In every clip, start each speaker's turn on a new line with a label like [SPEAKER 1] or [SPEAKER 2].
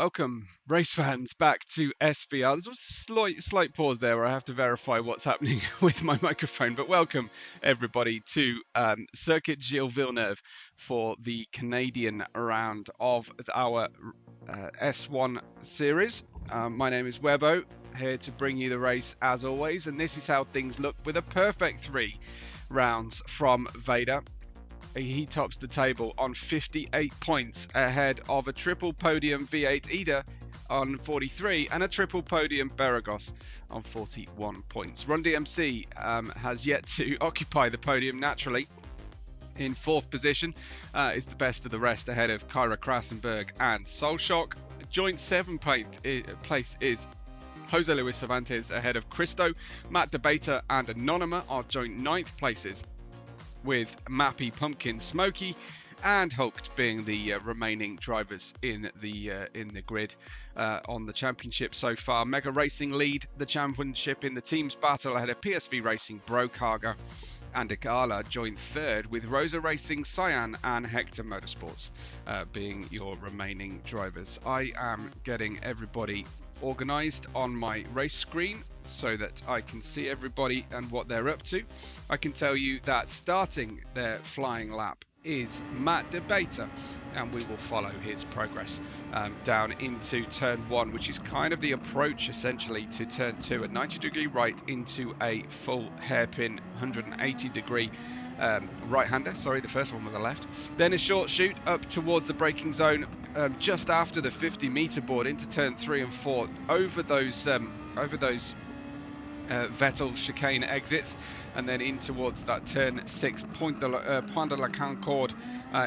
[SPEAKER 1] Welcome, race fans, back to SVR. There's a slight pause there where I have to verify what's happening with my microphone, but welcome everybody to Circuit Gilles Villeneuve for the Canadian round of our S1 series. My name is Webbo, here to bring you the race as always, and this is how things look with a perfect 3 rounds from Vader. He tops the table on 58 points ahead of a triple podium V8 Ida on 43 and a triple podium Beragos on 41 points. Run DMC has yet to occupy the podium naturally. In 4th position is the best of the rest ahead of Kyra Krasenberg and Solshock. Joint 7th place is Jose Luis Cervantes ahead of Christo. Matt Debater and Anonyma are joint 9th places, with Mappy, Pumpkin, Smokey, and Hulked being the remaining drivers in the grid on the championship so far. Mega Racing lead the championship in the teams battle ahead of PSV Racing, Brokarga, and Agala joint 3rd, with Rosa Racing, Cyan, and Hector Motorsports being your remaining drivers. I am getting everybody organized on my race screen so that I can see everybody and what they're up to. I can tell you that starting their flying lap is Matt Debater, and we will follow his progress down into turn 1, which is kind of the approach essentially to turn 2, a 90-degree right into a full hairpin 180-degree right-hander. Sorry, the first one was a left. Then a short shoot up towards the braking zone just after the 50-meter board into turn 3 and 4 over those Vettel chicane exits, and then in towards that turn 6 Point de la Concorde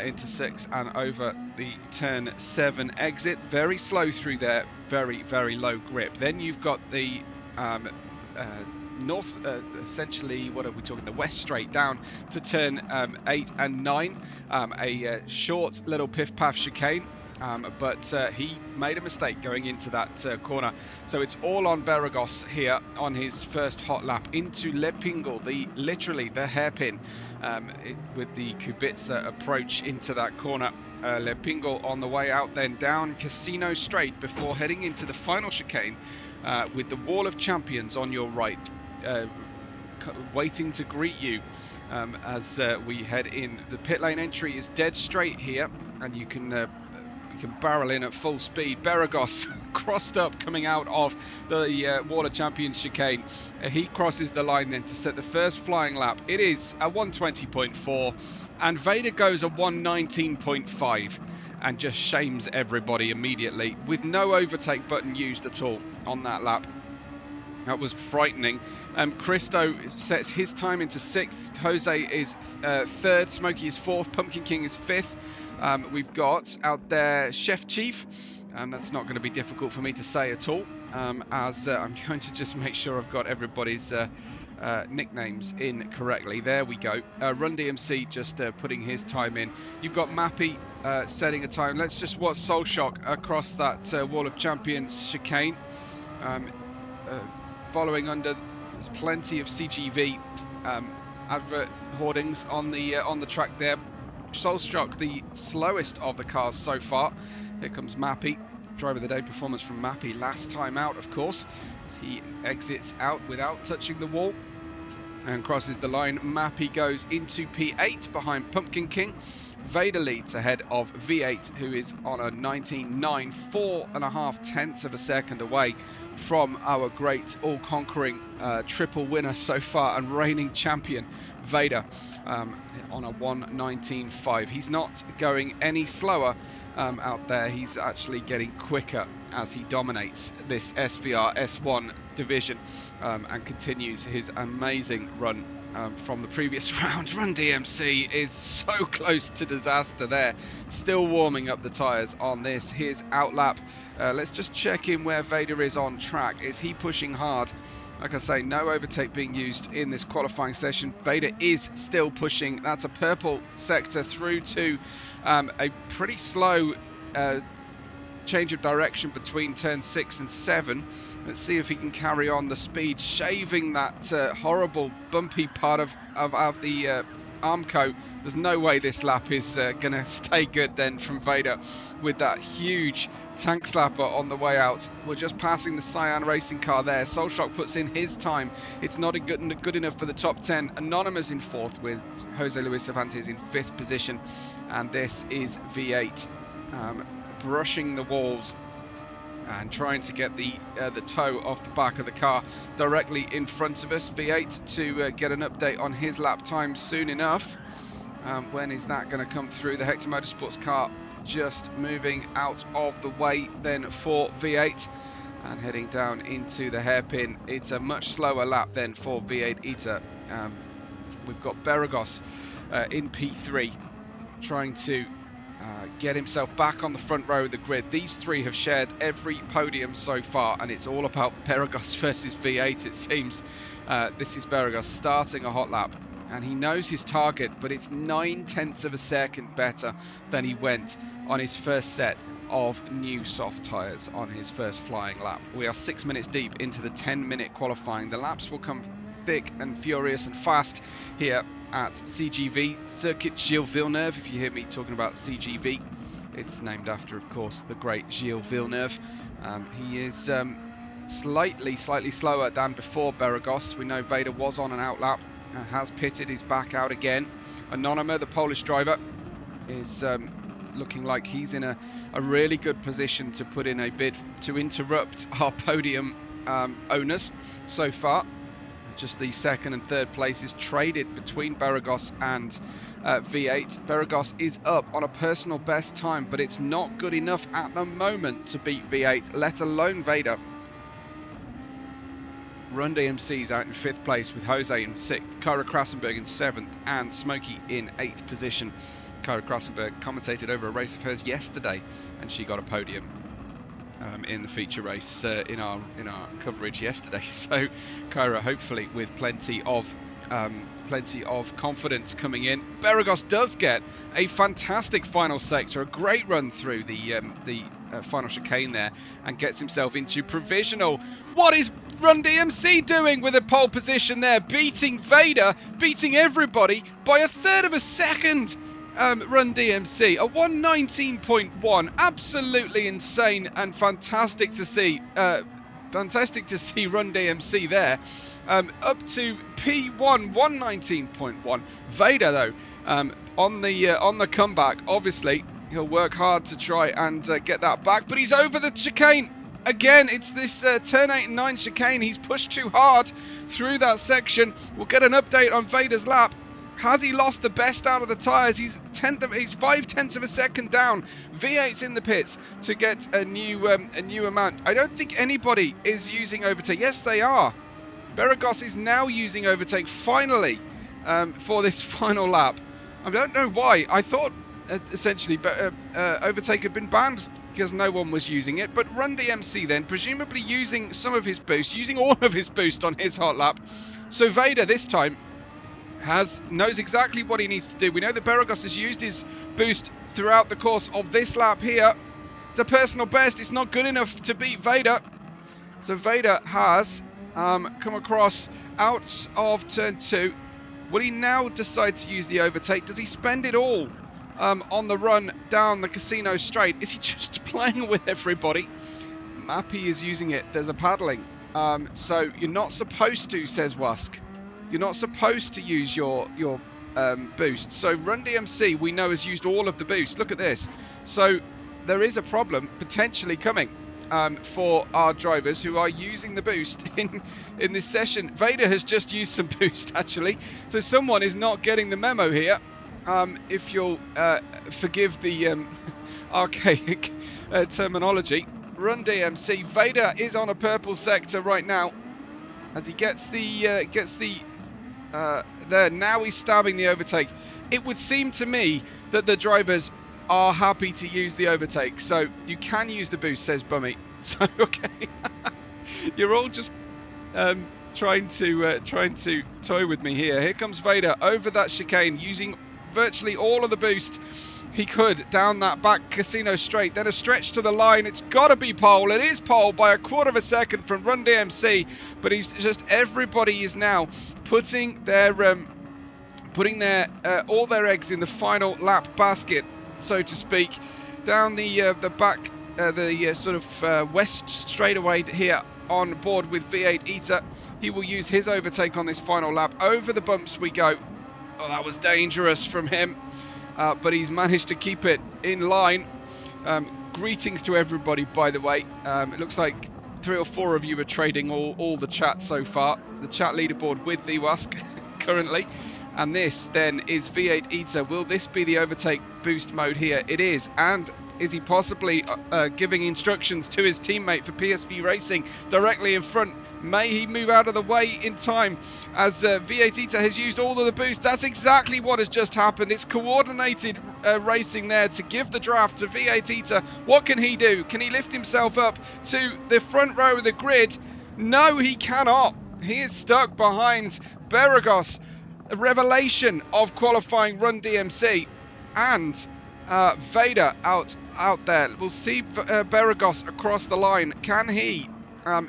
[SPEAKER 1] into 6 and over the turn 7 exit. Very slow through there, very low grip. Then you've got the north, essentially, what are we talking, the west straight down to turn 8 and 9, a short little piff-paff chicane. But he made a mistake going into that corner. So it's all on Beragos here on his first hot lap into Le Pingle, literally the hairpin, with the Kubica approach into that corner. Le Pingle on the way out, then down Casino Straight before heading into the final chicane with the Wall of Champions on your right, waiting to greet you. As we head in, the pit lane entry is dead straight here, and you can barrel in at full speed. Beragos crossed up coming out of the Wall of Champions chicane. He crosses the line then to set the first flying lap. It is a 120.4, and Vader goes a 119.5 and just shames everybody immediately with no overtake button used at all on that lap. That was frightening. Christo sets his time into 6th. Jose is 3rd. Smokey is 4th. Pumpkin King is 5th. We've got out there Chef Chief, and that's not going to be difficult for me to say at all, as I'm going to just make sure I've got everybody's nicknames in correctly. There we go. Run DMC just putting his time in. You've got Mappy setting a time. Let's just watch Solshock across that Wall of Champions chicane. Following under, there's plenty of CGV advert hoardings on the track there. Solshock, the slowest of the cars so far. Here comes Mappy, driver of the day performance from Mappy last time out, of course, as he exits out without touching the wall and crosses the line. Mappy goes into P8 behind Pumpkin King. Vader leads ahead of V8, who is on a 19.9, 4.5 tenths of a second away from our great all-conquering triple winner so far and reigning champion Vader, on a 119.5. He's not going any slower out there. He's actually getting quicker as he dominates this SVR S1 division and continues his amazing run from the previous round. Run DMC is so close to disaster there, still warming up the tyres on this. His outlap. Let's just check in where Vader is on track. Is he pushing hard? Like I say, no overtake being used in this qualifying session. Vader is still pushing. That's a purple sector through to a pretty slow change of direction between turn 6 and 7. Let's see if he can carry on the speed, shaving that horrible bumpy part of the Armco. There's no way this lap is going to stay good then from Vader with that huge tank slapper on the way out. We're just passing the Cyan racing car there. Solshock puts in his time. It's not good enough for the top 10. Anonymous in 4th with Jose Luis Cervantes in 5th position. And this is V8 brushing the walls and trying to get the toe off the back of the car directly in front of us. V8 to get an update on his lap time soon enough. When is that going to come through? The Hector Motorsports car just moving out of the way then for V8 and heading down into the hairpin. It's a much slower lap then for V8 Ita. We've got Beragos in P3 trying to get himself back on the front row of the grid. These three have shared every podium so far, and it's all about Beragos versus V8 it seems. This is Beragos starting a hot lap, and he knows his target, but it's 9/10 of a second better than he went on his first set of new soft tyres on his first flying lap. We are 6 minutes deep into the 10-minute qualifying. The laps will come thick and furious and fast here at CGV, Circuit Gilles Villeneuve. If you hear me talking about CGV, it's named after, of course, the great Gilles Villeneuve. He is slightly slower than before Beragos. We know Vader was on an outlap, has pitted, he's back out again. Anonyma, the Polish driver, is looking like he's in a really good position to put in a bid to interrupt our podium owners so far. Just the second and third places traded between Beragos and V8. Beragos is up on a personal best time, but it's not good enough at the moment to beat V8, let alone Vader. Run DMC's out in 5th place with Jose in 6th, Kyra Krassenberg in 7th, and Smokey in 8th position. Kyra Krassenberg commentated over a race of hers yesterday, and she got a podium in the feature race in our coverage yesterday. So Kyra, hopefully with plenty of confidence coming in. Beragos does get a fantastic final sector, a great run through the final chicane there, and gets himself into provisional. What is Run DMC doing with a pole position there, beating Vader, beating everybody by 1/3 of a second? Run DMC, a 1:19.1, absolutely insane and fantastic to see. Fantastic to see Run DMC there, up to P1, 1:19.1. Vader though, on the comeback. Obviously, he'll work hard to try and get that back, but he's over the chicane. Again, it's this turn 8 and 9 chicane. He's pushed too hard through that section. We'll get an update on Vader's lap. Has he lost the best out of the tyres? He's 5/10 of a second down. V8's in the pits to get a new amount. I don't think anybody is using overtake. Yes, they are. Beragos is now using overtake finally for this final lap. I don't know why. I thought essentially overtake had been banned because no one was using it. But Run DMC then, presumably using some of his boost, using all of his boost on his hot lap. So Vader this time knows exactly what he needs to do. We know that Beragos has used his boost throughout the course of this lap here. It's a personal best. It's not good enough to beat Vader. So Vader has come across out of turn 2. Will he now decide to use the overtake? Does he spend it all on the run down the casino straight? Is he just playing with everybody? Mappy is using it. There's a paddling. So you're not supposed to, says Wusk. You're not supposed to use your boost. So Run DMC, we know, has used all of the boost. Look at this. So there is a problem potentially coming for our drivers who are using the boost in this session. Vader has just used some boost, actually. So someone is not getting the memo here. If you'll forgive the archaic terminology. Run DMC. Vader is on a purple sector right now as he gets the there. Now he's stabbing the overtake. It would seem to me that the drivers are happy to use the overtake, so you can use the boost, says Bummy. So okay, you're all just trying to toy with me here. Here comes Vader over that chicane, using virtually all of the boost he could down that back casino straight. Then a stretch to the line. It's got to be pole. It is pole by 1/4 of a second from Run DMC. But he's just, everybody is now putting their putting their all their eggs in the final lap basket, so to speak, down the back, sort of west straightaway here on board with V8 Eater. He will use his overtake on this final lap. Over the bumps we go. Oh, that was dangerous from him, but he's managed to keep it in line. Greetings to everybody, by the way. It looks like 3 or 4 of you are trading all the chat so far. The chat leaderboard with the Wask currently. And this then is V8 Eater. Will this be the overtake boost mode here? It is. And is he possibly giving instructions to his teammate for PSV Racing directly in front? May he move out of the way in time as V8 Eater has used all of the boost? That's exactly what has just happened. It's coordinated racing there to give the draft to V8 Eater. What can he do? Can he lift himself up to the front row of the grid? No, he cannot. He is stuck behind Beragos, a revelation of qualifying Run DMC, and Vader out there. We'll see Beragos across the line. Can he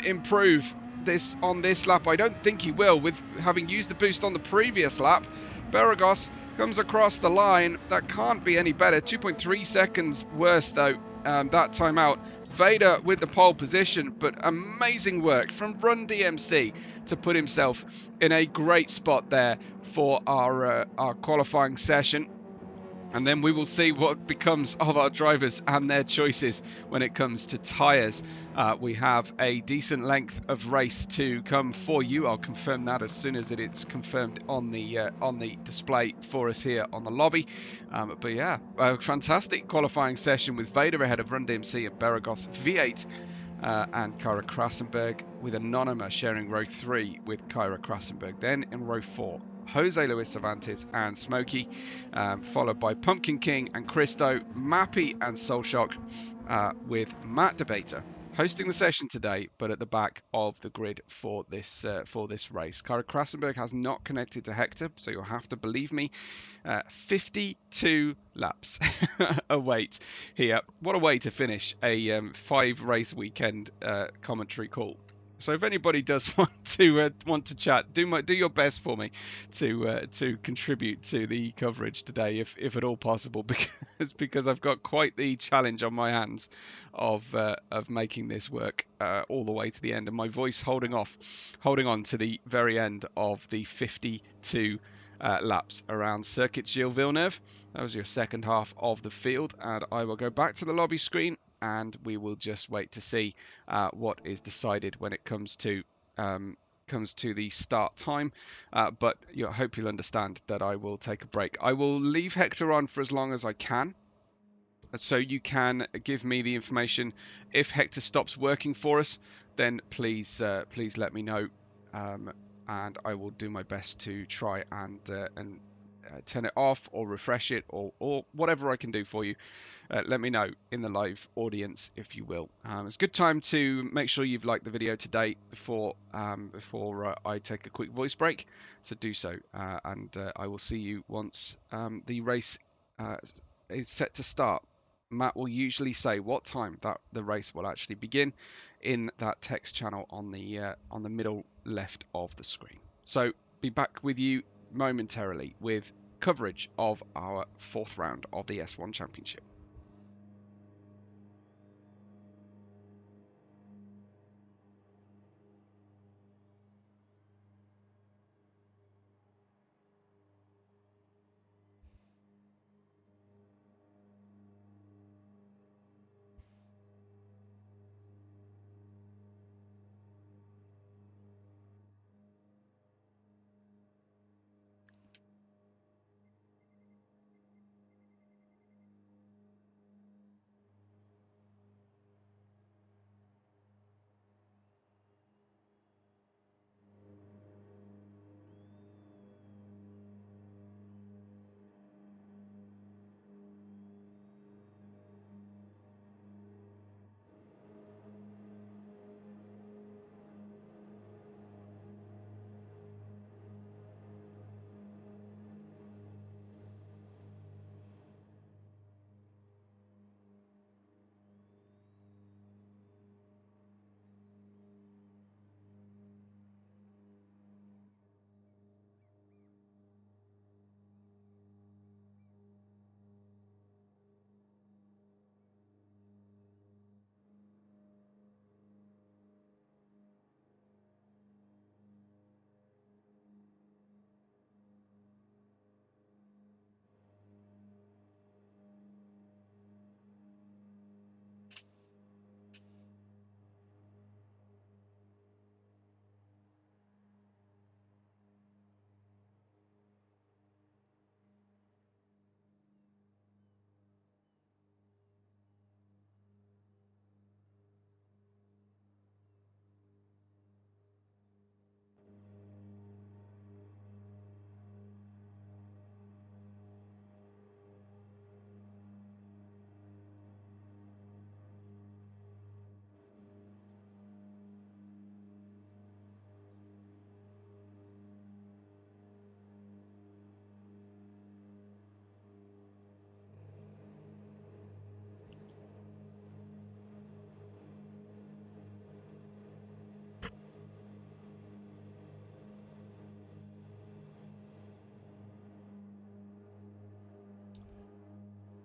[SPEAKER 1] improve this on this lap? I don't think he will, with having used the boost on the previous lap. Beragos comes across the line. That can't be any better. 2.3 seconds worse though, that time out. Vader with the pole position, but amazing work from Run DMC to put himself in a great spot there for our qualifying session. And then we will see what becomes of our drivers and their choices when it comes to tyres. We have a decent length of race to come for you. I'll confirm that as soon as it is confirmed on the display for us here on the lobby. But yeah, a fantastic qualifying session with Vader ahead of Run DMC and Beragos V8. And Kyra Krasenberg with Anonyma sharing row 3 with Kyra Krasenberg. Then in row 4, Jose Luis Cervantes and Smokey, followed by Pumpkin King and Christo, Mappy and Soulshock, with Matt Debater hosting the session today, but at the back of the grid for this race. Kyra Krasenberg has not connected to Hector, so you'll have to believe me. 52 laps await here. What a way to finish a 5-race weekend commentary call. So if anybody does want to chat, do your best for me to contribute to the coverage today, if at all possible, because I've got quite the challenge on my hands of making this work all the way to the end, and my voice holding on to the very end of the 52 laps around Circuit Gilles Villeneuve. That was your second half of the field, and I will go back to the lobby screen and we will just wait to see what is decided when it comes to the start time. But I hope you'll understand that I will take a break. I will leave Hector on for as long as I can, so you can give me the information. If Hector stops working for us, then please let me know, and I will do my best to try and turn it off or refresh it or whatever I can do for you. Let me know in the live audience, if you will. It's a good time to make sure you've liked the video today before I take a quick voice break. So do so, and I will see you once the race is set to start. Matt will usually say what time that the race will actually begin in that text channel on the middle left of the screen. So be back with you momentarily with coverage of our 4th round of the S1 Championship.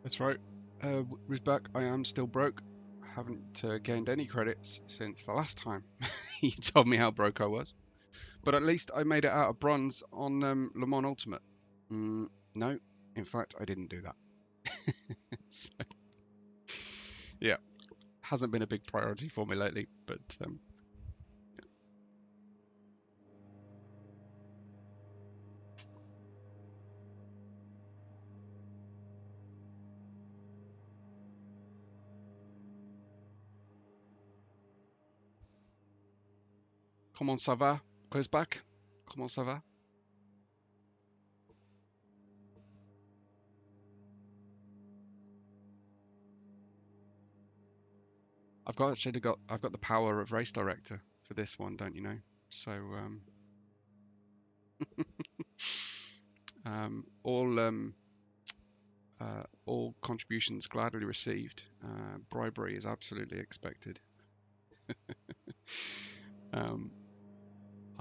[SPEAKER 1] That's right. Was back. I am still broke. Haven't gained any credits since the last time you told me how broke I was. But at least I made it out of bronze on Le Mans Ultimate. No, in fact, I didn't do that. So, yeah, hasn't been a big priority for me lately, but yeah. Comment ça va, Rosbach? Comment ça va? I've got the power of race director for this one, don't you know? So all contributions gladly received. Bribery is absolutely expected.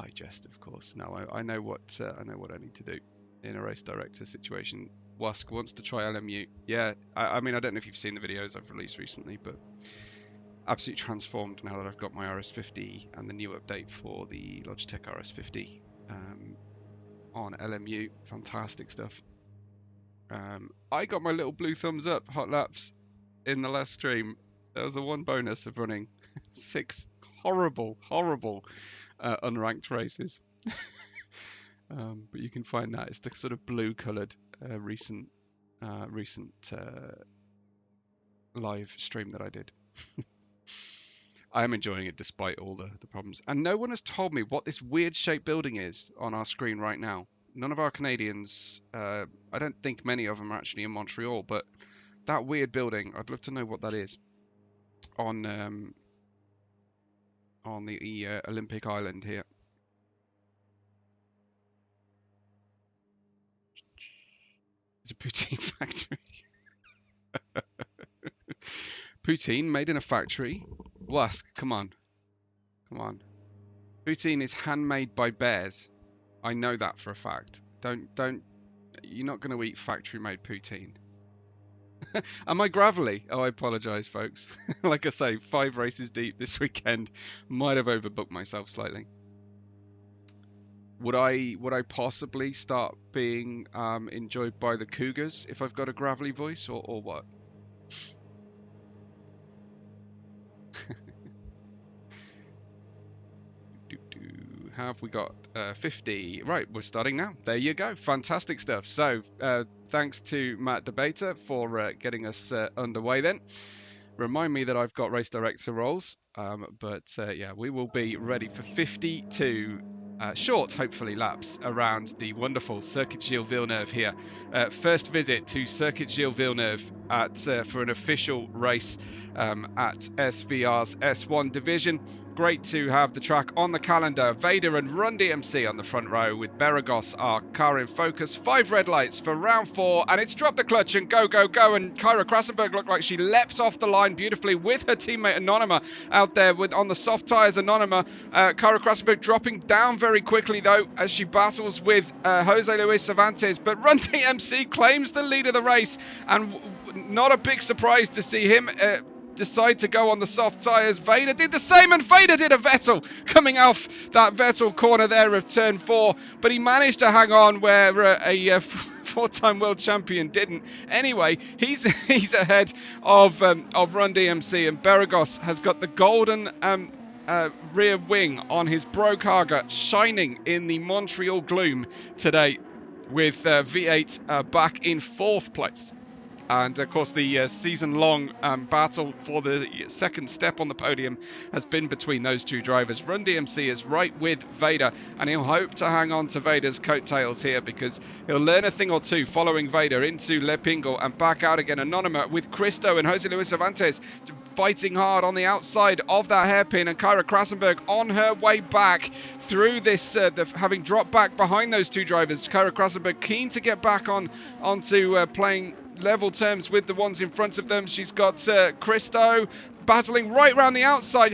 [SPEAKER 1] I jest, of course. No, I know what I need to do in a race director situation. Wask wants to try LMU. Yeah, I mean, I don't know if you've seen the videos I've released recently, but absolutely transformed now that I've got my RS50 and the new update for the Logitech RS50 on LMU. Fantastic stuff. I got my little blue thumbs up hot laps in the last stream. There was the one bonus of running 6 horrible unranked races. But you can find that it's the sort of blue coloured recent live stream that I did. I am enjoying it despite all the problems. And no one has told me what this weird shaped building is on our screen right now. None of our Canadians, I don't think many of them are actually in Montreal, but that weird building, I'd love to know what that is on the Olympic Island here. It's a poutine factory. Poutine made in a factory. Wask, come on. Come on. Poutine is handmade by bears. I know that for a fact. Don't you're not going to eat factory made poutine. Am I gravelly? Oh, I apologise, folks. Like I say, 5 races deep this weekend. Might have overbooked myself slightly. Would I possibly start being enjoyed by the Cougars if I've got a gravelly voice, or what? Have we got 50? Right, we're starting now. There you go. Fantastic stuff. So thanks to Matt Debater for getting us underway then. Remind me that I've got race director roles, but yeah, we will be ready for 52 short, hopefully, laps around the wonderful Circuit Gilles Villeneuve here. First visit to Circuit Gilles Villeneuve for an official race at SVR's S1 division. Great to have the track on the calendar. Vader and Run DMC on the front row with Beragos, our car in focus. 5 red lights for round 4, and it's drop the clutch and go, go, go. And Kyra Krassenberg looked like she leapt off the line beautifully with her teammate Anonyma out there on the soft tyres. Anonyma, Kyra Krassenberg dropping down very quickly though as she battles with Jose Luis Cervantes. But Run DMC claims the lead of the race, and not a big surprise to see him decide to go on the soft tyres. Vader did the same, and Vader did a Vettel coming off that Vettel corner there of turn 4, but he managed to hang on where a 4-time world champion didn't. Anyway, he's ahead of Run DMC, and Beragos has got the golden rear wing on his Brokaga shining in the Montreal gloom today, with V8 back in 4th place. And of course, the season-long battle for the second step on the podium has been between those two drivers. Run DMC is right with Vader, and he'll hope to hang on to Vader's coattails here, because he'll learn a thing or two following Vader into Le Pingo and back out again. Anonyma with Cristo and Jose Luis Cervantes fighting hard on the outside of that hairpin, and Kyra Krassenberg on her way back through this, having dropped back behind those two drivers. Kyra Krassenberg keen to get back onto playing level terms with the ones in front of them. She's got Christo battling right around the outside.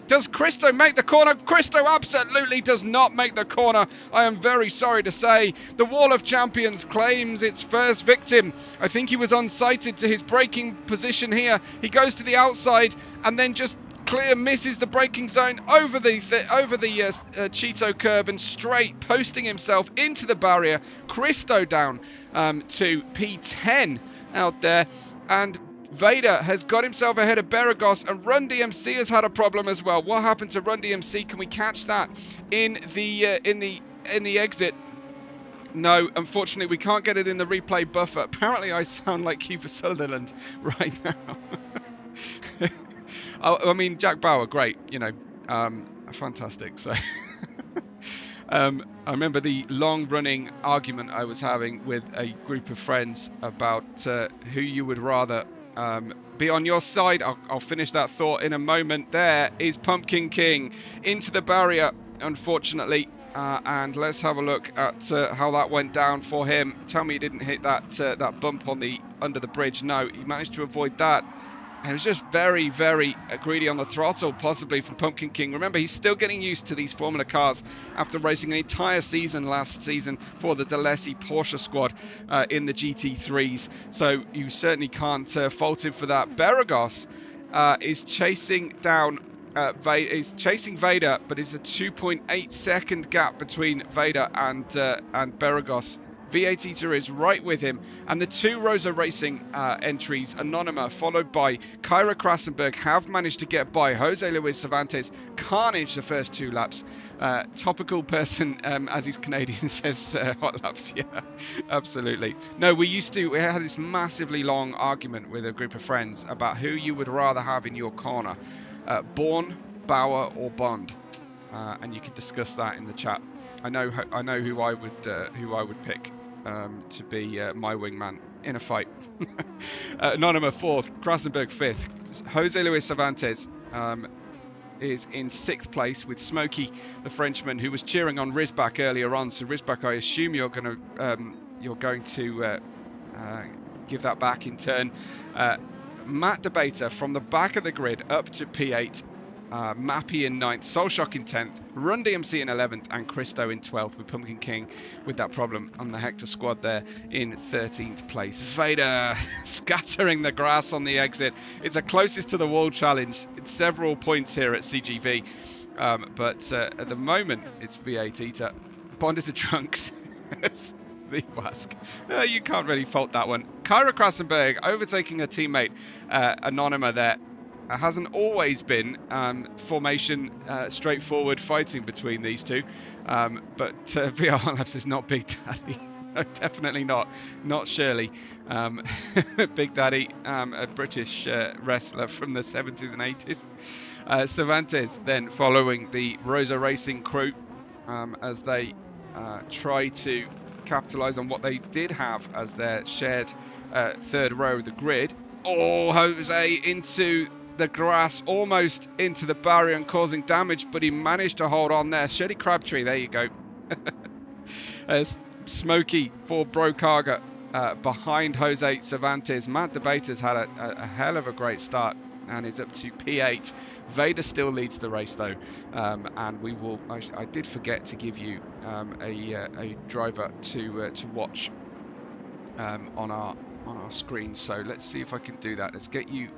[SPEAKER 1] Does Christo make the corner? Christo absolutely does not make the corner. I am very sorry to say. The Wall of Champions claims its first victim. I think he was unsighted to his braking position here. He goes to the outside and then just clear misses the braking zone over the Cheeto curb and straight, posting himself into the barrier. Christo down to P10 out there, and Vader has got himself ahead of Beragos, and Run DMC has had a problem as well. What happened to Run DMC? Can we catch that in the exit? No, unfortunately, we can't get it in the replay buffer. Apparently, I sound like Kiefer Sutherland right now. I mean, Jack Bauer, great, fantastic. So, I remember the long-running argument I was having with a group of friends about who you would rather be on your side. I'll finish that thought in a moment. There is Pumpkin King into the barrier, unfortunately. And let's have a look at how that went down for him. Tell me he didn't hit that bump on under the bridge. No, he managed to avoid that. And he was just very, very greedy on the throttle, possibly from Pumpkin King. Remember, he's still getting used to these Formula cars after racing an entire season last season for the D'Alessi Porsche squad in the GT3s. So you certainly can't fault him for that. Beragos is chasing down is chasing Vader, but it's a 2.8 second gap between Vader and Beragos. V8 Eater is right with him, and the two Rosa Racing entries, Anonyma followed by Kyra Krassenberg, have managed to get by Jose Luis Cervantes. Carnage the first 2 laps. Topical person, as he's Canadian, says hot laps. Yeah, absolutely. No, we had this massively long argument with a group of friends about who you would rather have in your corner, Bourne, Bauer, or Bond, and you can discuss that in the chat. I know who I would pick to be my wingman in a fight. Anonyma 4th, Krassenberg 5th. Jose Luis Cervantes is in 6th place with Smokey, the Frenchman, who was cheering on Rysbach earlier on. So Rysbach, I assume you're going to give that back in turn. Matt Debater from the back of the grid up to P8. Mappy in 9th, Soulshock in 10th, Run DMC in 11th, and Christo in 12th, with Pumpkin King with that problem on the Hector squad there in 13th place. Vader scattering the grass on the exit. It's a closest to the wall challenge. It's several points here at CGV, but at the moment it's V8 Eater. Bond is a trunks. The Wask. You can't really fault that one. Kyra Krassenberg overtaking her teammate Anonyma there. Hasn't always been formation straightforward fighting between these two, but VR Labs is not Big Daddy. No, definitely not Shirley. Big Daddy, a British wrestler from the 70s and 80s. Cervantes then following the Rosa Racing crew as they try to capitalise on what they did have as their shared third row of the grid. Oh, Jose into the grass, almost into the barrier and causing damage, but he managed to hold on there. Shirley Crabtree, there you go. Smokey for Brokaga behind Jose Cervantes. Matt Debater's had a hell of a great start and is up to P8. Vader still leads the race though, and we will. I did forget to give you a driver to watch on our screen, so let's see if I can do that. Let's get you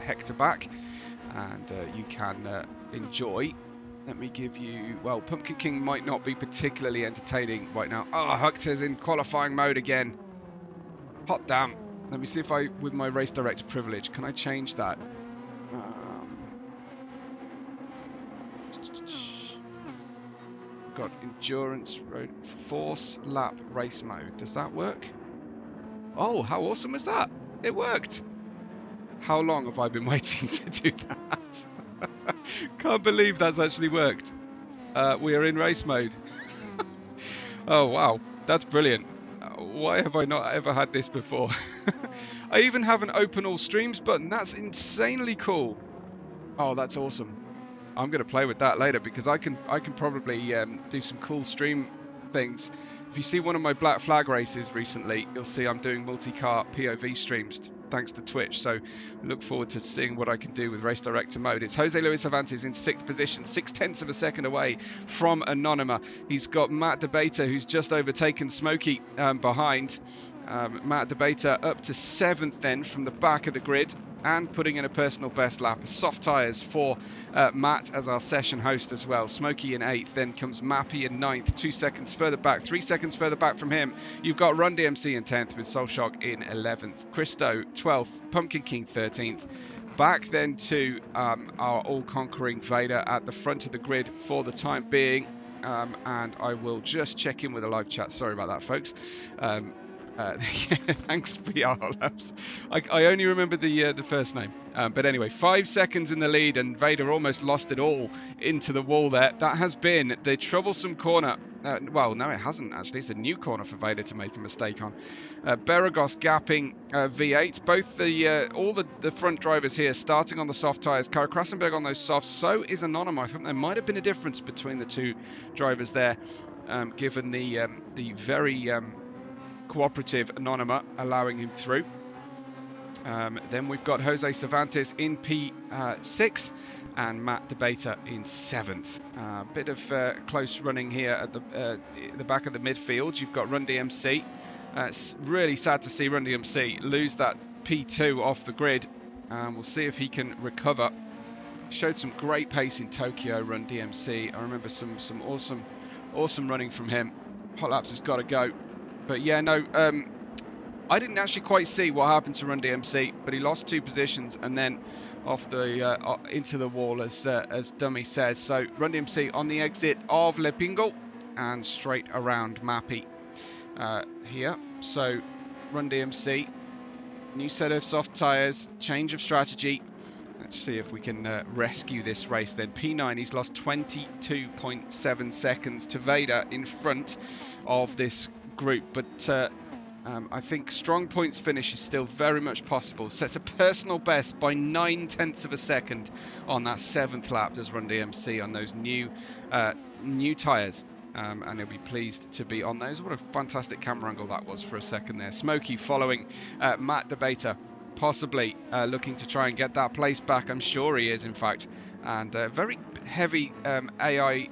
[SPEAKER 1] Hector back, and you can enjoy. Let me give you, well, Pumpkin King might not be particularly entertaining right now. Oh, Hector's in qualifying mode again. Hot damn. Let me see if I, with my race director privilege, can I change that? Got endurance road force lap race mode. Does that work? Oh, how awesome is that? It worked. How long have I been waiting to do that? Can't believe that's actually worked. We are in race mode. Oh, wow. That's brilliant. Why have I not ever had this before? I even have an open all streams button. That's insanely cool. Oh, that's awesome. I'm going to play with that later because I can probably do some cool stream things If you see one of my black flag races recently, you'll see I'm doing multi-car POV streams thanks to Twitch. So look forward to seeing what I can do with race director mode. It's Jose Luis Cervantes in 6th position, 0.6 of a second away from Anonyma. He's got Matt DeBater, who's just overtaken Smokey behind. Matt DeBater up to 7th then from the back of the grid, and putting in a personal best lap. Soft tyres for Matt as our session host as well. Smokey in 8th, then comes Mappy in 9th, 2 seconds further back, 3 seconds further back from him. You've got Run DMC in 10th with Soulshock in 11th, Christo 12th, Pumpkin King 13th. Back then to our all-conquering Vader at the front of the grid for the time being. And I will just check in with a live chat. Sorry about that, folks. Thanks, VR Labs. I only remember the first name. But anyway, 5 seconds in the lead, and Vader almost lost it all into the wall there. That has been the troublesome corner. Well, no, it hasn't, actually. It's a new corner for Vader to make a mistake on. Beragos gapping V8. Both all the front drivers here starting on the soft tyres. Kara Krassenberg on those softs. So is Anonyma. I think there might have been a difference between the two drivers there, given the very cooperative Anonyma allowing him through. Then we've got Jose Cervantes in P6 and Matt DeBater in 7th. Bit of close running here at the back of the midfield. You've got Run DMC. It's really sad to see Run DMC lose that P2 off the grid. We'll see if he can recover. Showed some great pace in Tokyo, Run DMC. I remember some awesome running from him. Hot Laps has got to go. But yeah, no, I didn't actually quite see what happened to Run DMC, but he lost 2 positions and then off the into the wall, as Dummy says. So Run DMC on the exit of Le Pingle and straight around Mappy here. So Run DMC, new set of soft tyres, change of strategy. Let's see if we can rescue this race then. P9, he's lost 22.7 seconds to Vader in front of this group, but I think strong points finish is still very much possible. Sets a personal best by 0.9 of a second on that 7th lap, does Run DMC on those new tyres, and he'll be pleased to be on those. What a fantastic camera angle that was for a second there. Smokey following Matt DeBater, possibly looking to try and get that place back. I'm sure he is, in fact, and very heavy AI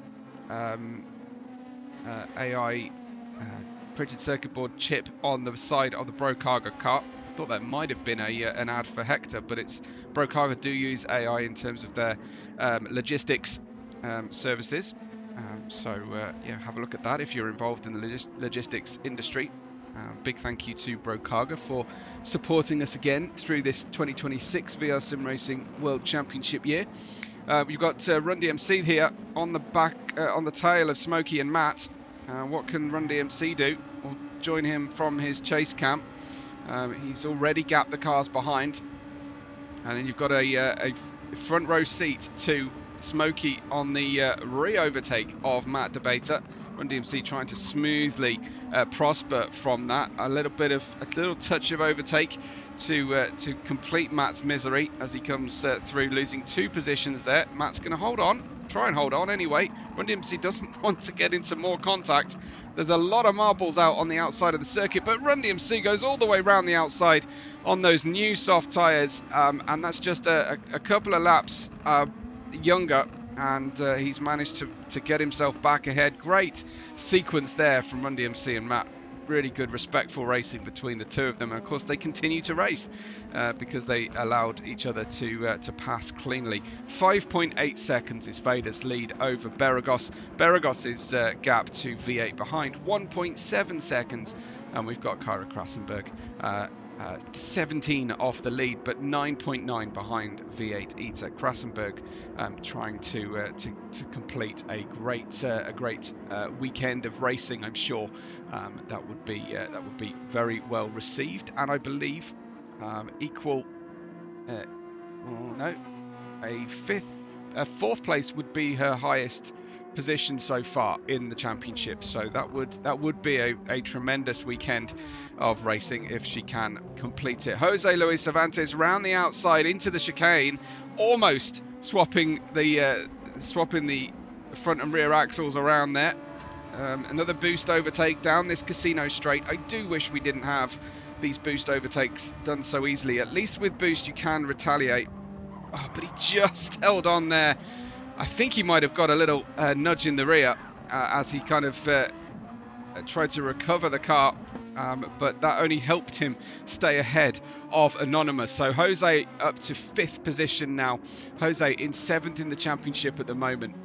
[SPEAKER 1] printed circuit board chip on the side of the Brokaga car. Thought that might have been an ad for Hector, but it's Brokaga do use AI in terms of their logistics services. So yeah, have a look at that if you're involved in the logistics industry. Big thank you to Brokaga for supporting us again through this 2026 VR Sim Racing World Championship year. You've got Run DMC here on the back, on the tail of Smokey and Matt. What can Run DMC do? We'll join him from his chase cam. He's already gapped the cars behind. And then you've got a front row seat to Smokey on the re-overtake of Matt DeBater. Run DMC trying to smoothly prosper from that. A little touch of overtake to complete Matt's misery as he comes through, losing 2 positions there. Matt's going to hold on. Try and hold on anyway. Run DMC doesn't want to get into more contact. There's a lot of marbles out on the outside of the circuit, but Run DMC goes all the way around the outside on those new soft tyres, and that's just a couple of laps younger, and he's managed to get himself back ahead. Great sequence there from Run DMC and Matt. Really good, respectful racing between the two of them, and of course they continue to race because they allowed each other to pass cleanly. 5.8 seconds is Vader's lead over Beragos. Beragos's gap to V8 behind, 1.7 seconds, and we've got Kara Krassenberg 17 off the lead, but 9.9 behind V8 Ita. Krassenberg trying to complete a great weekend of racing. I'm sure that would be very well received, and I believe equal. No, a fourth place would be her highest position so far in the championship, so that would be a tremendous weekend of racing if she can complete it. Jose Luis Cervantes round the outside into the chicane, almost swapping the front and rear axles around there. Another boost overtake down this casino straight. I do wish we didn't have these boost overtakes done so easily. At least with boost you can retaliate. Oh, but he just held on there. I think he might have got a little nudge in the rear as he kind of tried to recover the car, but that only helped him stay ahead of Anonymous. So Jose up to 5th position now. Jose in 7th in the championship at the moment.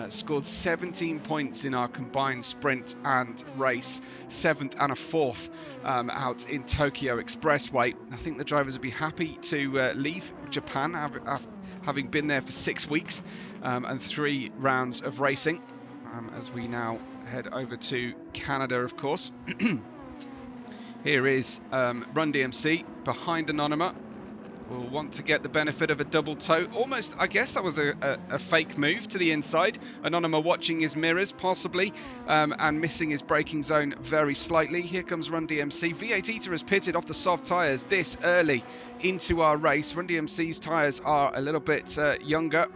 [SPEAKER 1] Scored 17 points in our combined sprint and race, 7th and a 4th out in Tokyo Expressway. I think the drivers would be happy to leave Japan having been there for 6 weeks and 3 rounds of racing, as we now head over to Canada, of course. Here is Run DMC behind Anonymous. Will want to get the benefit of a double toe. Almost, I guess that was a fake move to the inside. Anonymous watching his mirrors, possibly, and missing his braking zone very slightly. Here comes Run DMC. V8 Eater has pitted off the soft tyres this early into our race. Run DMC's tyres are a little bit younger.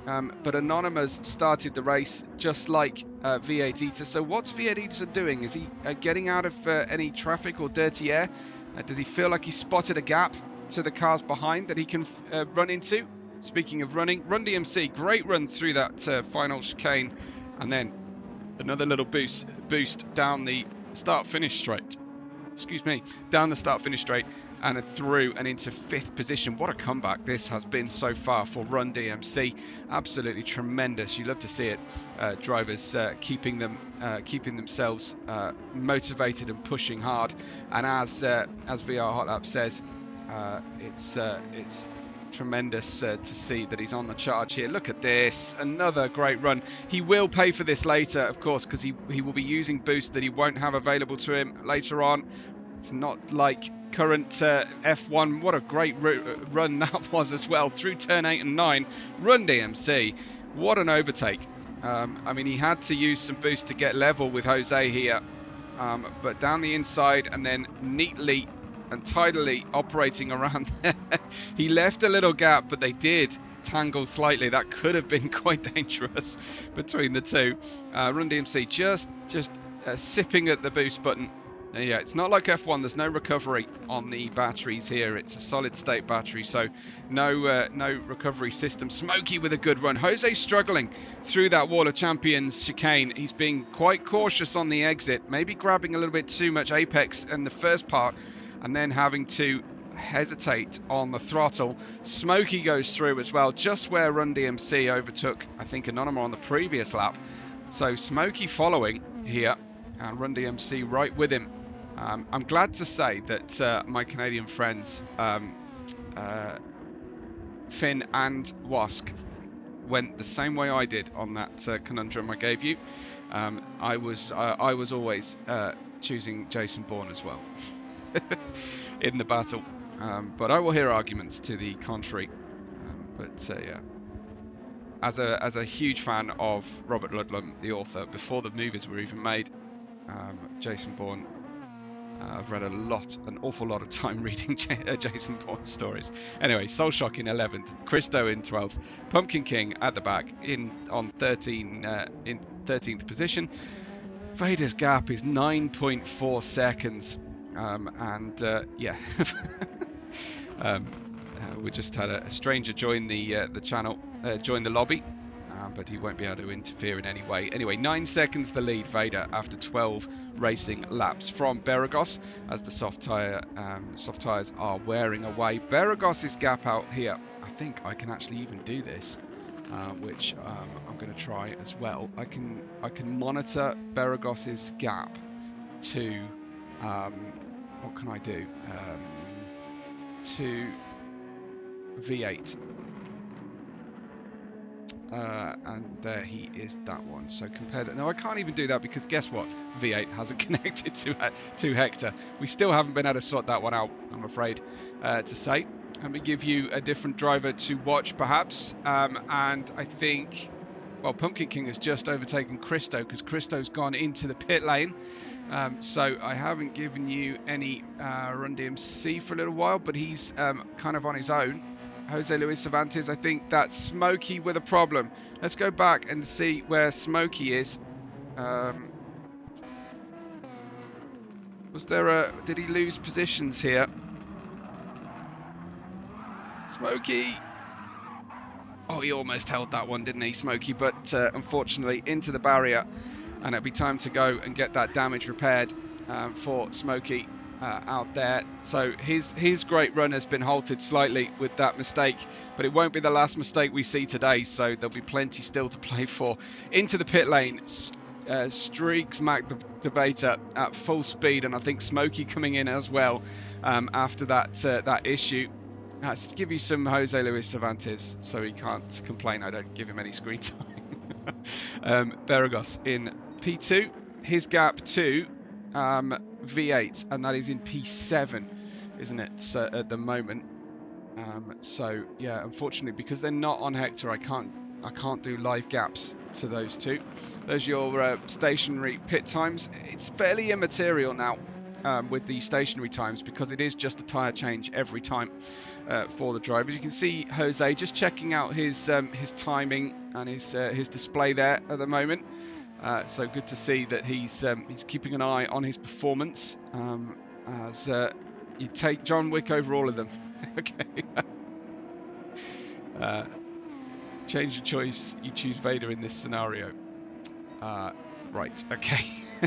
[SPEAKER 1] But Anonymous started the race just like V8 Eater. So what's V8 Eater doing? Is he getting out of any traffic or dirty air? Does he feel like he spotted a gap to the cars behind that he can run into? Speaking of running, Run DMC, great run through that final chicane, and then another little boost down the start-finish straight. Excuse me, down the start-finish straight and through and into 5th position. What a comeback this has been so far for Run DMC. Absolutely tremendous. You love to see it. Drivers keeping themselves motivated and pushing hard. And as VR Hot Lap says, it's tremendous to see that he's on the charge here. Look at this, another great run. He will pay for this later, of course, because he will be using boost that he won't have available to him later on. It's not like current F1. What a great run that was as well, through turn 8 and 9. Run DMC, what an overtake. I mean, he had to use some boost to get level with Jose here, but down the inside and then neatly and tidily operating around there. He left a little gap, but they did tangle slightly. That could have been quite dangerous between the two. Run DMC just sipping at the boost button. Yeah, it's not like F1. There's no recovery on the batteries here. It's a solid state battery, so no recovery system. Smokey with a good run. Jose struggling through that Wall of Champions chicane. He's being quite cautious on the exit, maybe grabbing a little bit too much apex in the first part, and then having to hesitate on the throttle. Smokey goes through as well, just where Run DMC overtook, I think, Anonymous on the previous lap. So Smokey following here, and Run DMC right with him. I'm glad to say that my Canadian friends, Finn and Wask, went the same way I did on that conundrum I gave you. I was always choosing Jason Bourne as well in the battle, but I will hear arguments to the contrary. Yeah, as a huge fan of Robert Ludlum, the author, before the movies were even made, Jason Bourne, I've read an awful lot of time reading Jason Bourne stories. Anyway, Soul Shock in 11th, Christo in 12th, Pumpkin King at the back in 13th position. Vader's gap is 9.4 seconds, yeah. We just had a stranger join the channel, join the lobby, but he won't be able to interfere in any way. Anyway, 9 seconds the lead, Vader, after 12 racing laps from Beragos, as the soft tyres are wearing away. Beragos's gap out here, I think I can actually even do this, which I'm going to try as well. I can monitor Beragos's gap to what can I do, to V8. And there he is, that one. So compare that. No, I can't even do that because guess what? V8 hasn't connected to Hector. We still haven't been able to sort that one out, I'm afraid to say. Let me give you a different driver to watch, perhaps. And I think, well, Pumpkin King has just overtaken Christo because Christo's gone into the pit lane. So I haven't given you any Run DMC for a little while, but he's kind of on his own. Jose Luis Cervantes, I think that's Smokey with a problem. Let's go back and see where Smokey is. Was there a... Did he lose positions here? Smokey! Oh, he almost held that one, didn't he, Smokey? But unfortunately, into the barrier. And it'll be time to go and get that damage repaired for Smokey out there. So his great run has been halted slightly with that mistake, but it won't be the last mistake we see today, so there'll be plenty still to play for. Into the pit lane, streaks Matt the Debater at full speed, and I think Smokey coming in as well after that issue. Has to give you some Jose Luis Cervantes, so he can't complain. I don't give him any screen time. Beragos in P2, his gap to V8, and that is in P7, isn't it, at the moment? So yeah, unfortunately, because they're not on Hector, I can't do live gaps to those two. There's your stationary pit times. It's fairly immaterial now with the stationary times, because it is just a tyre change every time for the drivers. You can see Jose just checking out his timing and his display there at the moment. So good to see that he's keeping an eye on his performance as you take John Wick over all of them. Okay. Change your choice. You choose Vader in this scenario. Right. Okay.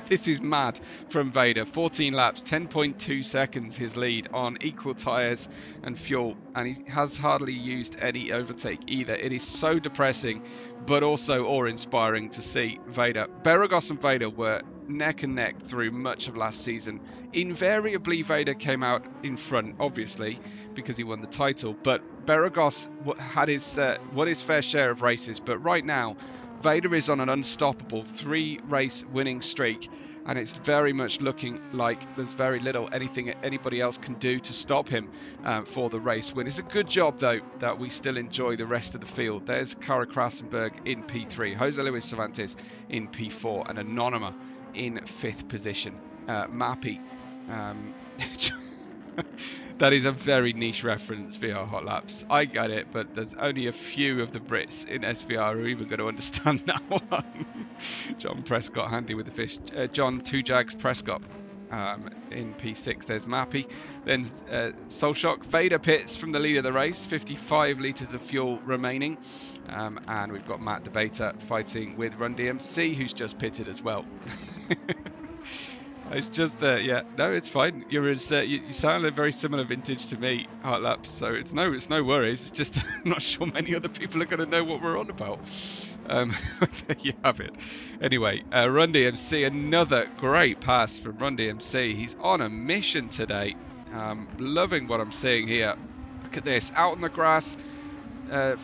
[SPEAKER 1] This is mad from Vader. 14 laps, 10.2 seconds his lead on equal tyres and fuel, and he has hardly used any overtake either. It is so depressing, but also awe-inspiring to see Vader. Beragos and Vader were neck and neck through much of last season. Invariably, Vader came out in front, obviously, because he won the title, but Beragos had won his fair share of races, but right now, Vader is on an unstoppable 3-race winning streak, and it's very much looking like there's very little anything anybody else can do to stop him for the race win. It's a good job, though, that we still enjoy the rest of the field. There's Kara Krasenberg in P3, Jose Luis Cervantes in P4, and Anonyma in 5th position. Mappy. That is a very niche reference, VR Hot Laps. I get it, but there's only a few of the Brits in SVR who are even going to understand that one. John Prescott, handy with the fish. John Two Jags Prescott in P6. There's Mappy. Then Solshock. Vader pits from the lead of the race. 55 litres of fuel remaining. And we've got Matt Debater fighting with Run DMC, who's just pitted as well. It's just, yeah, no, it's fine. You're as you sound a very similar vintage to me, Hot Laps. So it's no worries. It's just I'm not sure many other people are going to know what we're on about. There you have it. Anyway, Run DMC, another great pass from Run DMC. He's on a mission today. Loving what I'm seeing here. Look at this, out on the grass,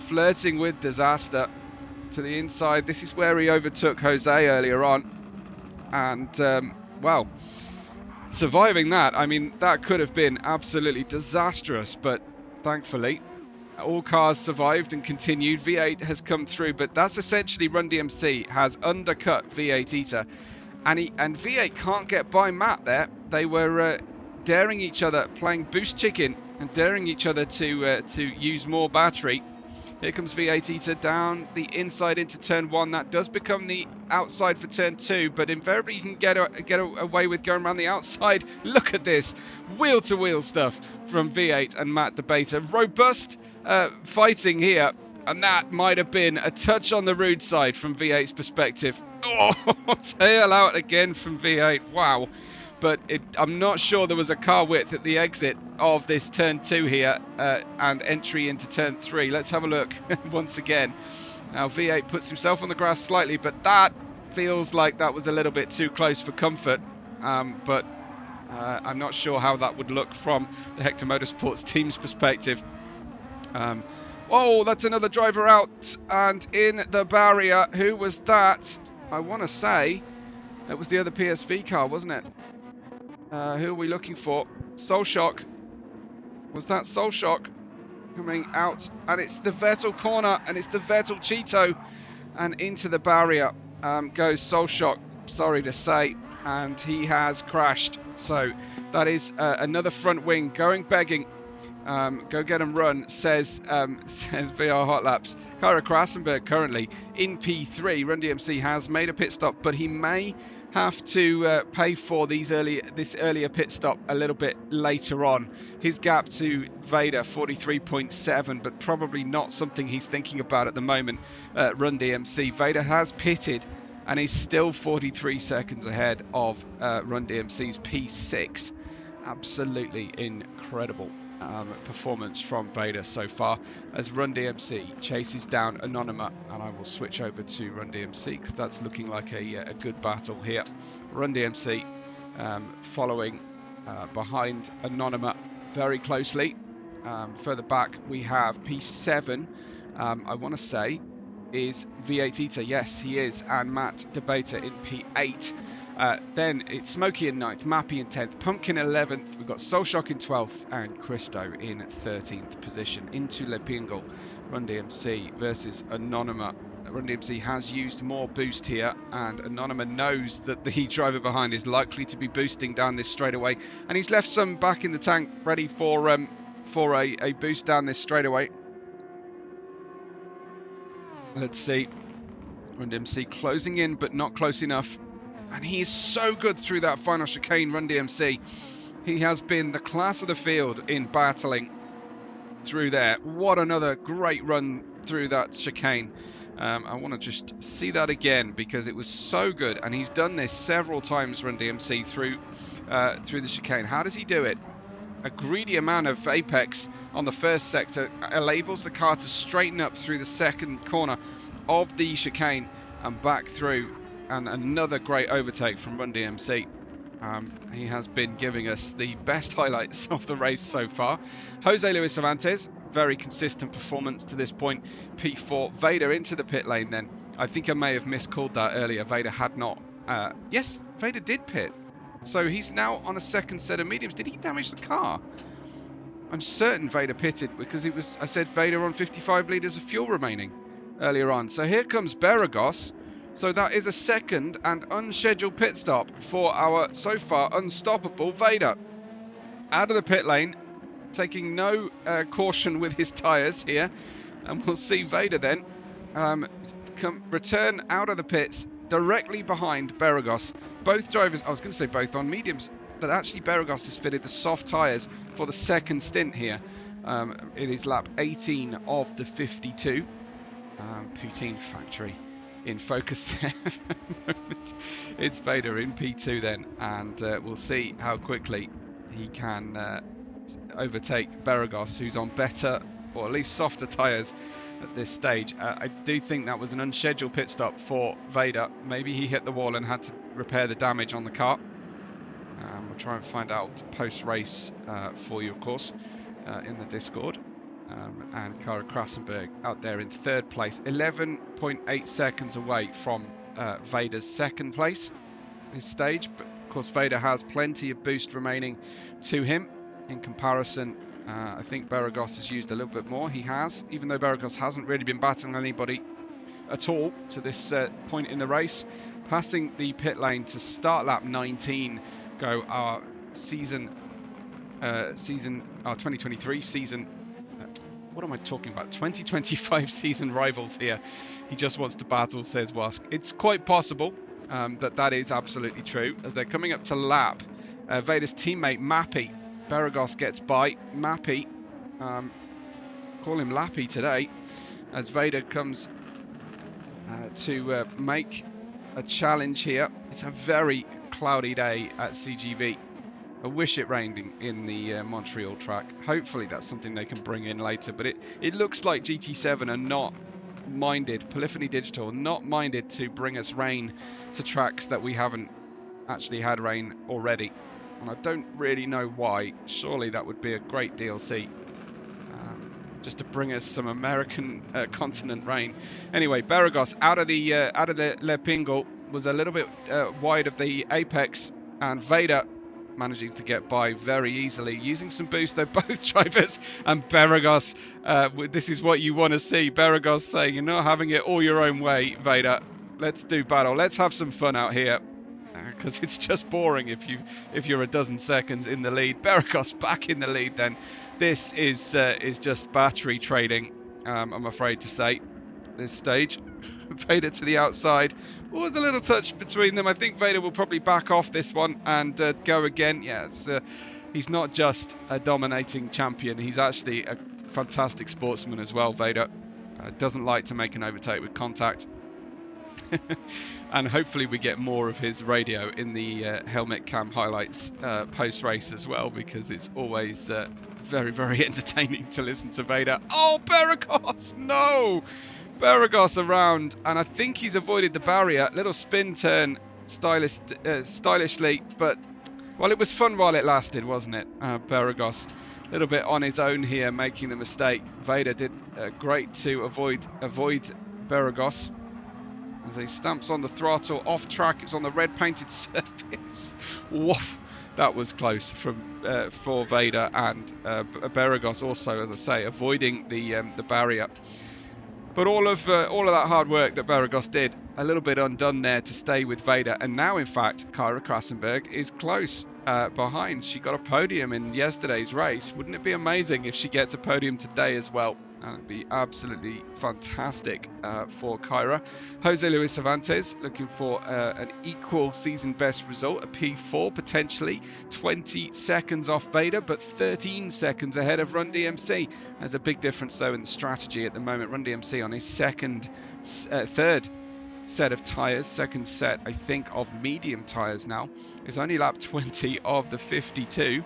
[SPEAKER 1] flirting with disaster to the inside. This is where he overtook Jose earlier on, and well, surviving that, I mean, that could have been absolutely disastrous, but thankfully all cars survived and continued. V8 has come through, but that's essentially Run DMC has undercut V8 Eater, and V8 can't get by Matt there. They were daring each other, playing boost chicken and daring each other to use more battery. Here comes V8 Eater down the inside into turn 1. That does become the outside for turn 2, but invariably you can get away with going around the outside. Look at this wheel-to-wheel stuff from V8 and Matt Debater. Robust fighting here, and that might have been a touch on the rude side from V8's perspective. Oh, tail out again from V8. Wow. But I'm not sure there was a car width at the exit of this turn 2 here and entry into turn 3. Let's have a look once again. Now V8 puts himself on the grass slightly, but that feels like that was a little bit too close for comfort. But I'm not sure how that would look from the Hector Motorsports team's perspective. Oh, that's another driver out and in the barrier. Who was that? I want to say it was the other PSV car, wasn't it? Who are we looking for? Solshock. Was that Solshock coming out? And it's the Vettel corner, and it's the Vettel Cheeto. And into the barrier goes Solshock, sorry to say, and he has crashed. So that is another front wing going begging Go get and run, says VR Hot Laps. Kyra Krassenberg currently in P3. Run DMC has made a pit stop, but he may have to pay for this earlier pit stop a little bit later on. His gap to Vader 43.7, but probably not something he's thinking about at the moment. Run DMC. Vader has pitted and he's still 43 seconds ahead of Run DMC's P6. Absolutely incredible performance from Vader so far as Run DMC chases down Anonyma, and I will switch over to Run DMC because that's looking like a good battle here. Run DMC following behind Anonyma very closely. Further back we have P7, I want to say is V8 Eater, yes he is, and Matt Debater in P8. Then it's Smokey in 9th, Mappy in 10th, Pumpkin 11th, we've got Soulshock in 12th, and Christo in 13th position. Into Le Pingle, Run DMC versus Anonyma. Run DMC has used more boost here, and Anonyma knows that the driver behind is likely to be boosting down this straightaway, and he's left some back in the tank ready for a boost down this straightaway. Let's see. Run DMC closing in, but not close enough. And he is so good through that final chicane, Run DMC. He has been the class of the field in battling through there. What another great run through that chicane. I want to just see that again because it was so good. And he's done this several times, Run DMC, through the chicane. How does he do it? A greedy amount of apex on the first sector enables the car to straighten up through the second corner of the chicane and back through. And another great overtake from Run DMC. He has been giving us the best highlights of the race so far. Jose Luis Cervantes, very consistent performance to this point. P4, Vader into the pit lane then. I think I may have miscalled that earlier. Vader had not. Yes, Vader did pit. So he's now on a second set of mediums. Did he damage the car? I'm certain Vader pitted because I said Vader on 55 litres of fuel remaining earlier on. So here comes Beragos. So that is a second and unscheduled pit stop for our so far unstoppable Vader. Out of the pit lane, taking no caution with his tyres here. And we'll see Vader then return out of the pits directly behind Beragos. Both drivers, I was going to say both on mediums, but actually Beragos has fitted the soft tyres for the second stint here. It is lap 18 of the 52. Poutine Factory in focus there. It's Vader in P2 then, and we'll see how quickly he can overtake Beragos, who's on better, or at least softer tyres at this stage. I do think that was an unscheduled pit stop for Vader. Maybe he hit the wall and had to repair the damage on the car. We'll try and find out post-race for you, of course, in the Discord. And Kara Krassenberg out there in third place, 11.8 seconds away from Vader's second place this stage. But of course Vader has plenty of boost remaining to him in comparison. I think Beragos has used a little bit more. He has, even though Beragos hasn't really been battling anybody at all to this point in the race. Passing the pit lane to start lap 19 go our 2023 season. What am I talking about? 2025 season rivals here. He just wants to battle, says Wask. It's quite possible that is absolutely true. As they're coming up to lap, Vader's teammate Mappy. Beragos gets by. Mappy, call him Lappy today, as Vader comes to make a challenge here. It's a very cloudy day at CGV. I wish it rained in the Montreal track. Hopefully that's something they can bring in later. But it looks like GT7 are not minded, Polyphony Digital, not minded to bring us rain to tracks that we haven't actually had rain already. And I don't really know why. Surely that would be a great DLC. Just to bring us some American continent rain. Anyway, Beragos out of the Le Pingle was a little bit wide of the apex, and Vader managing to get by very easily using some boost. They're both drivers, and Beragos, this is what you want to see. Beragos saying, you're not having it all your own way, Vader. Let's do battle. Let's have some fun out here, because it's just boring if you're a dozen seconds in the lead. Beragos back in the lead then. This is just battery trading, I'm afraid to say, this stage. Vader to the outside. Oh, there's a little touch between them. I think Vader will probably back off this one and go again. Yes, he's not just a dominating champion. He's actually a fantastic sportsman as well, Vader. Doesn't like to make an overtake with contact. And hopefully we get more of his radio in the helmet cam highlights post-race as well, because it's always very, very entertaining to listen to Vader. Oh, Beragos! No! Beragos around, and I think he's avoided the barrier. Little spin turn stylishly, but, well, it was fun while it lasted, wasn't it? Beragos a little bit on his own here, making the mistake. Vader did great to avoid Beragos as he stamps on the throttle off track. It was on the red painted surface. Woof, that was close for Vader, and Beragos also, as I say, avoiding the barrier. But all of that hard work that Beragos did, a little bit undone there to stay with Vader. And now, in fact, Kyra Krassenberg is close behind. She got a podium in yesterday's race. Wouldn't it be amazing if she gets a podium today as well? It'd be absolutely fantastic for Kyra. Jose Luis Cervantes looking for an equal season best result, a P4 potentially, 20 seconds off Vader, but 13 seconds ahead of Run DMC. There's a big difference though in the strategy at the moment. Run DMC on his third set of tyres, second set I think of medium tyres now, is only lap 20 of the 52.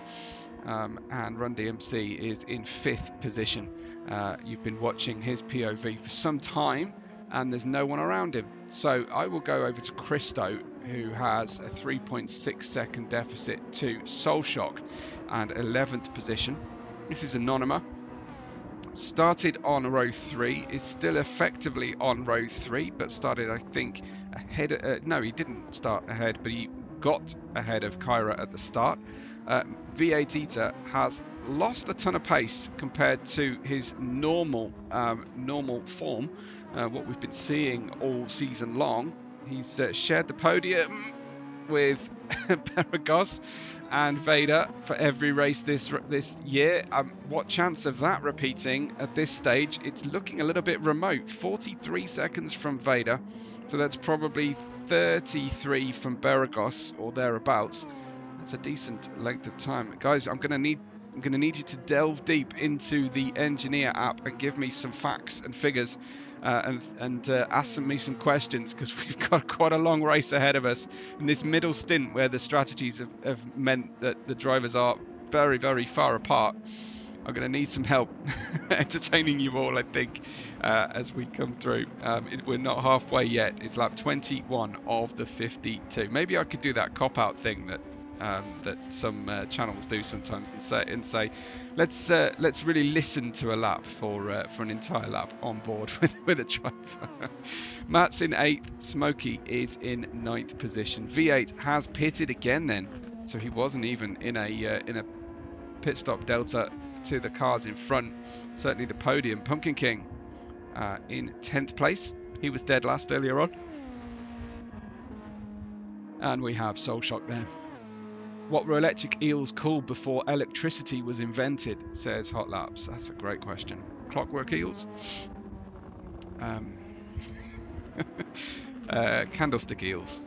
[SPEAKER 1] And Run DMC is in 5th position. You've been watching his POV for some time and there's no one around him. So I will go over to Christo, who has a 3.6 second deficit to Soulshock and 11th position. This is Anonyma. Started on row 3, is still effectively on row 3, but started, I think, ahead. No, he didn't start ahead, but he got ahead of Kyra at the start. V8 Eater has lost a ton of pace compared to his normal form, what we've been seeing all season long. He's shared the podium with Beragos and Vader for every race this year. What chance of that repeating at this stage? It's looking a little bit remote. 43 seconds from Vader, so that's probably 33 from Beragos or thereabouts. That's a decent length of time, guys. I'm gonna need you to delve deep into the Engineer app and give me some facts and figures, and ask me some questions, because we've got quite a long race ahead of us in this middle stint where the strategies have meant that the drivers are very, very far apart. I'm going to need some help entertaining you all, I think, as we come through. We're not halfway yet. It's lap 21 of the 52. Maybe I could do that cop-out thing that some channels do sometimes, and say let's really listen to a lap for an entire lap on board with a driver. Matt's in 8th, Smokey is in 9th position. V8 has pitted again then, so he wasn't even in a pit stop delta to the cars in front. Certainly the podium. Pumpkin King in 10th place. He was dead last earlier on. And we have Soulshock there. What were electric eels called before electricity was invented, says Hot Laps. That's a great question. Clockwork eels? Candlestick eels.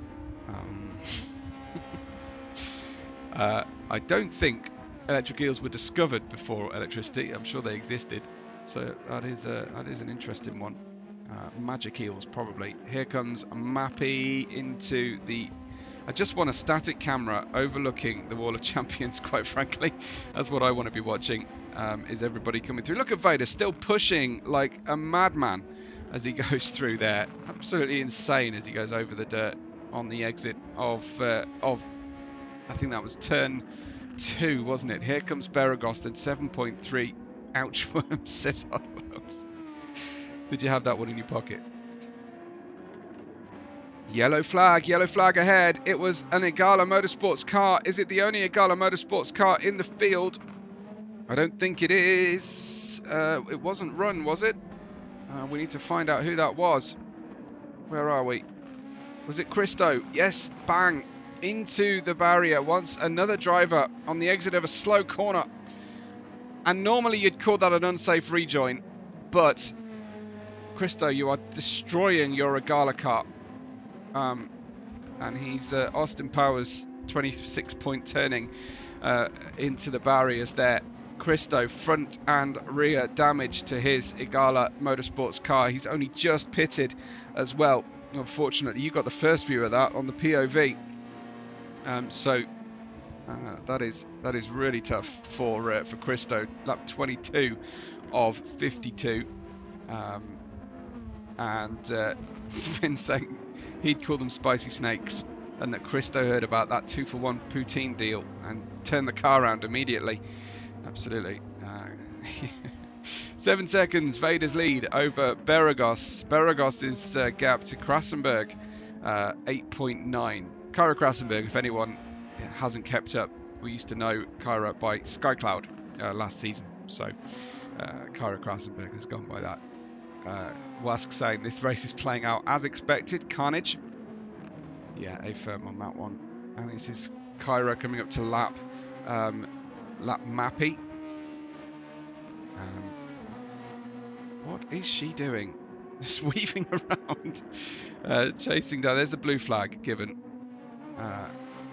[SPEAKER 1] I don't think electric eels were discovered before electricity. I'm sure they existed. So that is an interesting one. Magic eels, probably. Here comes Mappy into the... I just want a static camera overlooking the Wall of Champions, quite frankly. That's what I want to be watching, is everybody coming through. Look at Vader, still pushing like a madman as he goes through there. Absolutely insane as he goes over the dirt on the exit of I think that was turn 2, wasn't it? Here comes Beragos, then 7.3. Ouch, Worms, says Hot Worms. Did you have that one in your pocket? Yellow flag ahead. It was an Igala Motorsports car. Is it the only Igala Motorsports car in the field? I don't think it is. It wasn't Run, was it? We need to find out who that was. Where are we? Was it Christo? Yes, bang. Into the barrier. Once another driver on the exit of a slow corner. And normally you'd call that an unsafe rejoin, but Christo, you are destroying your Regala car. And he's Austin Powers 26-point turning into the barriers there. Christo, front and rear damage to his Igala Motorsports car. He's only just pitted as well. Unfortunately, you got the first view of that on the POV. So that is really tough for Christo. Lap 22 of 52, and Sven saying he'd call them spicy snakes, and that Christo heard about that 2-for-1 poutine deal and turned the car around immediately. Absolutely. 7 seconds, Vader's lead over Beragos. Beragos' gap to Krassenberg, 8.9. Kyra Krassenberg, if anyone hasn't kept up, we used to know Kyra by Skycloud last season. So Kyra Krassenberg has gone by that. Wask saying this race is playing out as expected. Carnage. Yeah, A firm on that one. And this is Kyra coming up to lap Mappy. What is she doing? Just weaving around, chasing down. There's the blue flag given.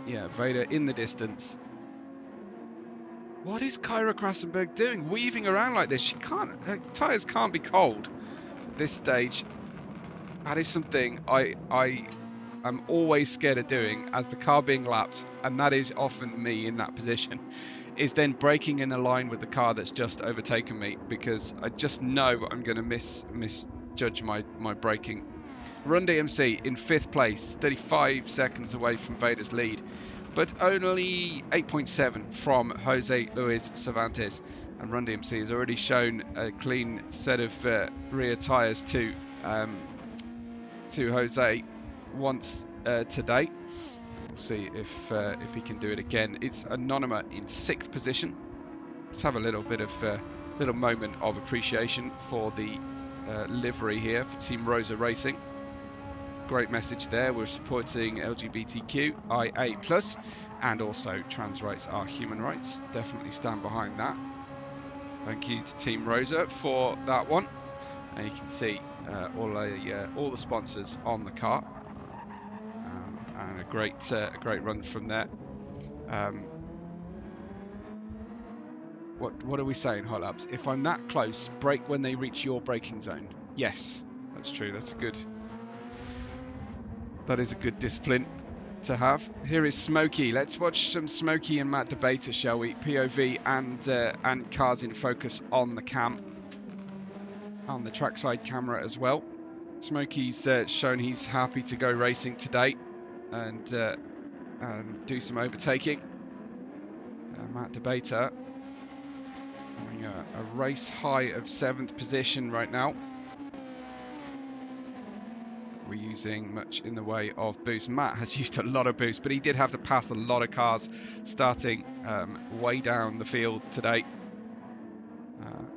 [SPEAKER 1] Yeah, Vader in the distance. What is Kyra Krassenberg doing? Weaving around like this. She can't. Her tyres can't be cold at this stage. That is something I am always scared of doing as the car being lapped, and that is often me in that position, is then braking in the line with the car that's just overtaken me, because I just know I'm going to misjudge my braking. Run DMC in 5th place, 35 seconds away from Vader's lead, but only 8.7 from Jose Luis Cervantes. And Run DMC has already shown a clean set of rear tyres to Jose once today. We'll see if he can do it again. It's Anonyma in 6th position. Let's have a little bit of little moment of appreciation for the livery here for Team Rosa Racing. Great message there. We're supporting LGBTQIA+, and also trans rights are human rights. Definitely stand behind that. Thank you to Team Rosa for that one. And you can see all the sponsors on the car, and a great run from there. What are we saying, hot laps? If I'm that close, brake when they reach your braking zone. Yes, that's true. That is a good discipline to have. Here is Smokey. Let's watch some Smokey and Matt Debater, shall we? POV and cars in focus on the cam, on the trackside camera as well. Smokey's shown he's happy to go racing today and do some overtaking. Matt Debater having a race high of 7th position right now. We're using much in the way of boost. Matt has used a lot of boost, but he did have to pass a lot of cars starting way down the field today.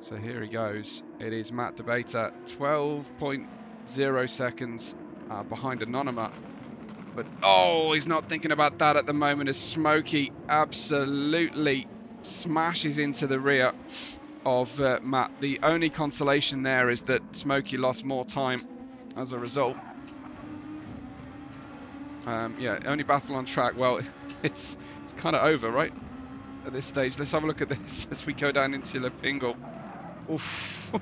[SPEAKER 1] So here he goes. It is Matt Debater, 12.0 seconds behind Anonyma. But oh, he's not thinking about that at the moment as Smokey absolutely smashes into the rear of Matt. The only consolation there is that Smokey lost more time as a result. Yeah, only battle on track. Well, it's kind of over, right? At this stage. Let's have a look at this as we go down into Le Pingle. Oof,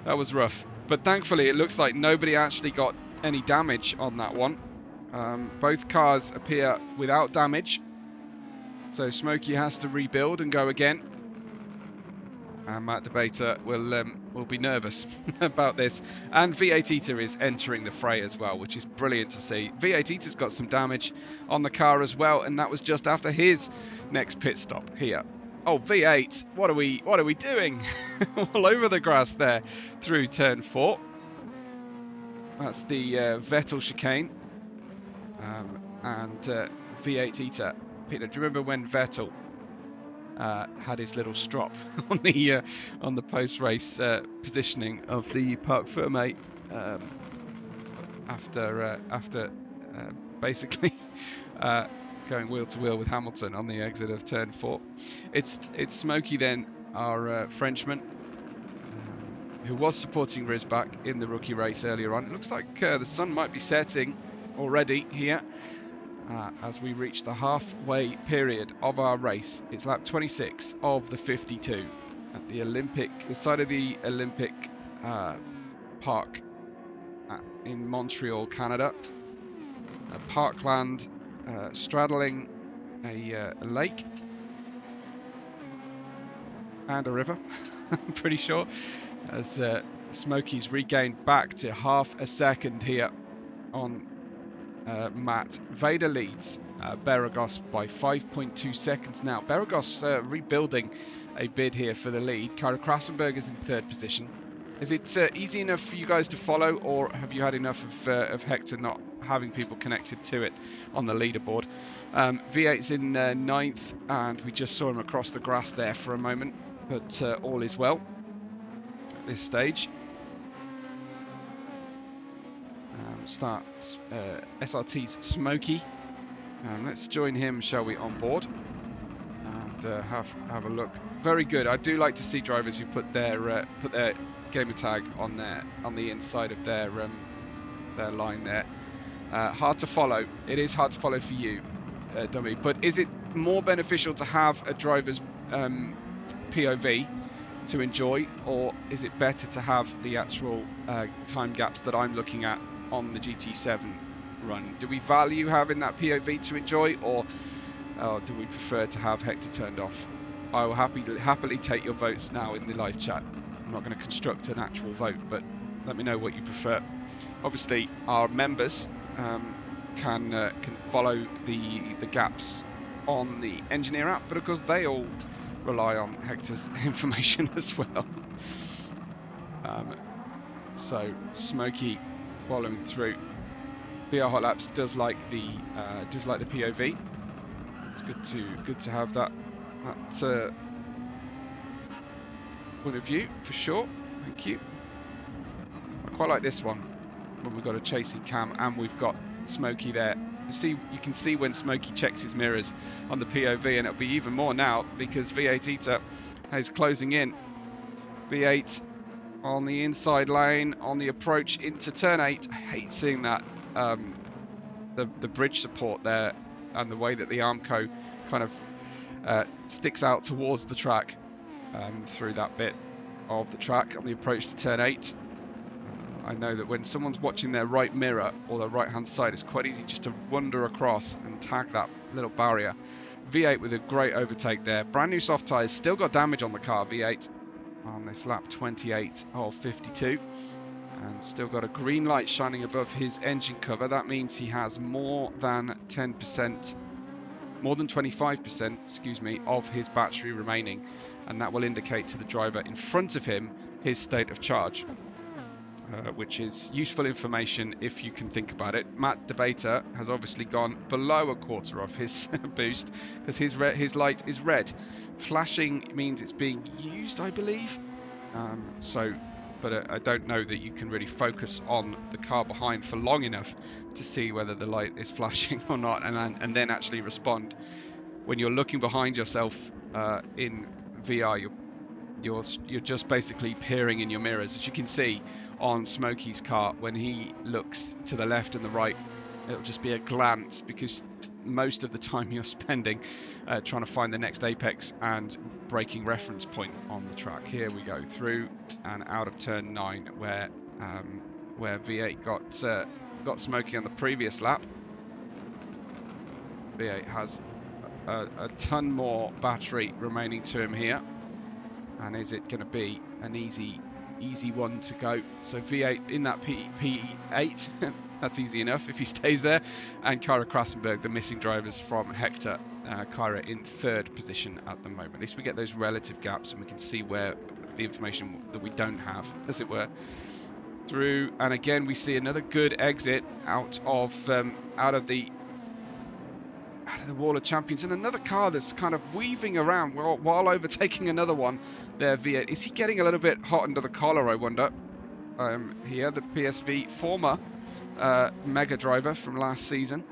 [SPEAKER 1] that was rough. But thankfully, it looks like nobody actually got any damage on that one. Both cars appear without damage. So Smokey has to rebuild and go again. And Matt Debater will be nervous about this. And V8 Eater is entering the fray as well, which is brilliant to see. V8 Eater's got some damage on the car as well, and that was just after his next pit stop here. Oh, V8, what are we doing? All over the grass there through turn 4. That's the Vettel chicane. And V8 Eater. Peter, do you remember when Vettel had his little strop on the post-race positioning of the Parc Fermé after basically going wheel to wheel with Hamilton on the exit of turn 4? It's Smokey then our Frenchman, who was supporting Rizback in the rookie race earlier on. It looks like the sun might be setting already here as we reach the halfway period of our race. It's lap 26 of the 52 at the side of the Olympic Park in Montreal, Canada. Parkland straddling a lake and a river, I'm pretty sure, as Smokey's regained back to half a second here on Matt. Vader leads Beragos by 5.2 seconds now. Beragos rebuilding a bid here for the lead. Kara Krassenberg is in third position. Is it easy enough for you guys to follow, or have you had enough of Hector not having people connected to it on the leaderboard? V8's in ninth, and we just saw him across the grass there for a moment, but all is well at this stage. Starts SRT's Smokey. Let's join him, shall we, on board and have a look. Very good. I do like to see drivers who put their gamer tag on the inside of their line there. Hard to follow. It is hard to follow for you, Dummy. But is it more beneficial to have a driver's POV to enjoy, or is it better to have the actual time gaps that I'm looking at on the GT7 run? Do we value having that POV to enjoy, or do we prefer to have Hector turned off? I will happily take your votes now in the live chat. I'm not going to construct an actual vote, but let me know what you prefer. Obviously, our members can follow the gaps on the engineer app, but of course they all rely on Hector's information as well. So Smokey following through. BR Hot Laps does like the POV. It's good to have that point of view for sure. Thank you. I quite like this one when we've got a chasing cam and we've got Smokey there. You can see when Smokey checks his mirrors on the POV, and it'll be even more now because V8 Eater is closing in. V8 on the inside lane on the approach into turn 8. I hate seeing that the bridge support there and the way that the Armco kind of sticks out towards the track through that bit of the track on the approach to turn 8. I know that when someone's watching their right mirror or their right hand side, it's quite easy just to wander across and tag that little barrier. V8 with a great overtake there. Brand new soft tyres, still got damage on the car, V8 on this lap 28 of 52, and still got a green light shining above his engine cover. That means he has more than 25%, excuse me, of his battery remaining, and that will indicate to the driver in front of him his state of charge, which is useful information if you can think about it. Matt Debater has obviously gone below a quarter of his boost because his light is red. Flashing means it's being used, I believe. But I don't know that you can really focus on the car behind for long enough to see whether the light is flashing or not, and then actually respond. When you're looking behind yourself in VR, you're just basically peering in your mirrors. As you can see on Smokey's car, when he looks to the left and the right, it'll just be a glance, because most of the time you're spending trying to find the next apex and braking reference point on the track. Here we go through and out of turn 9 where V8 got Smokey on the previous lap. V8 has a ton more battery remaining to him here, and is it going to be an easy one to go? So V8 in that P8 that's easy enough if he stays there, and Kyra Krassenberg, the missing drivers from Hector. Kyra in third position at the moment. At least we get those relative gaps and we can see where the information that we don't have, as it were, through. And again, we see another good exit out of the Wall of Champions, and another car that's kind of weaving around while overtaking another one there. V8, is he getting a little bit hot under the collar, I wonder? Here, the PSV former mega driver from last season.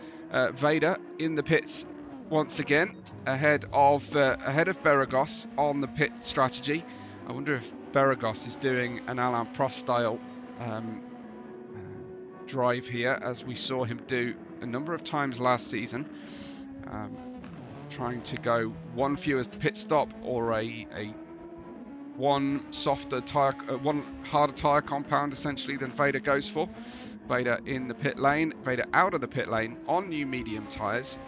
[SPEAKER 1] Vader in the pits once again, ahead of Beragos on the pit strategy. I wonder if Beragos is doing an Alain Prost style drive here, as we saw him do a number of times last season, trying to go one fewest pit stop or a one softer tire, one harder tire compound essentially than Vader goes for. Vader in the pit lane, Vader out of the pit lane on new medium tyres,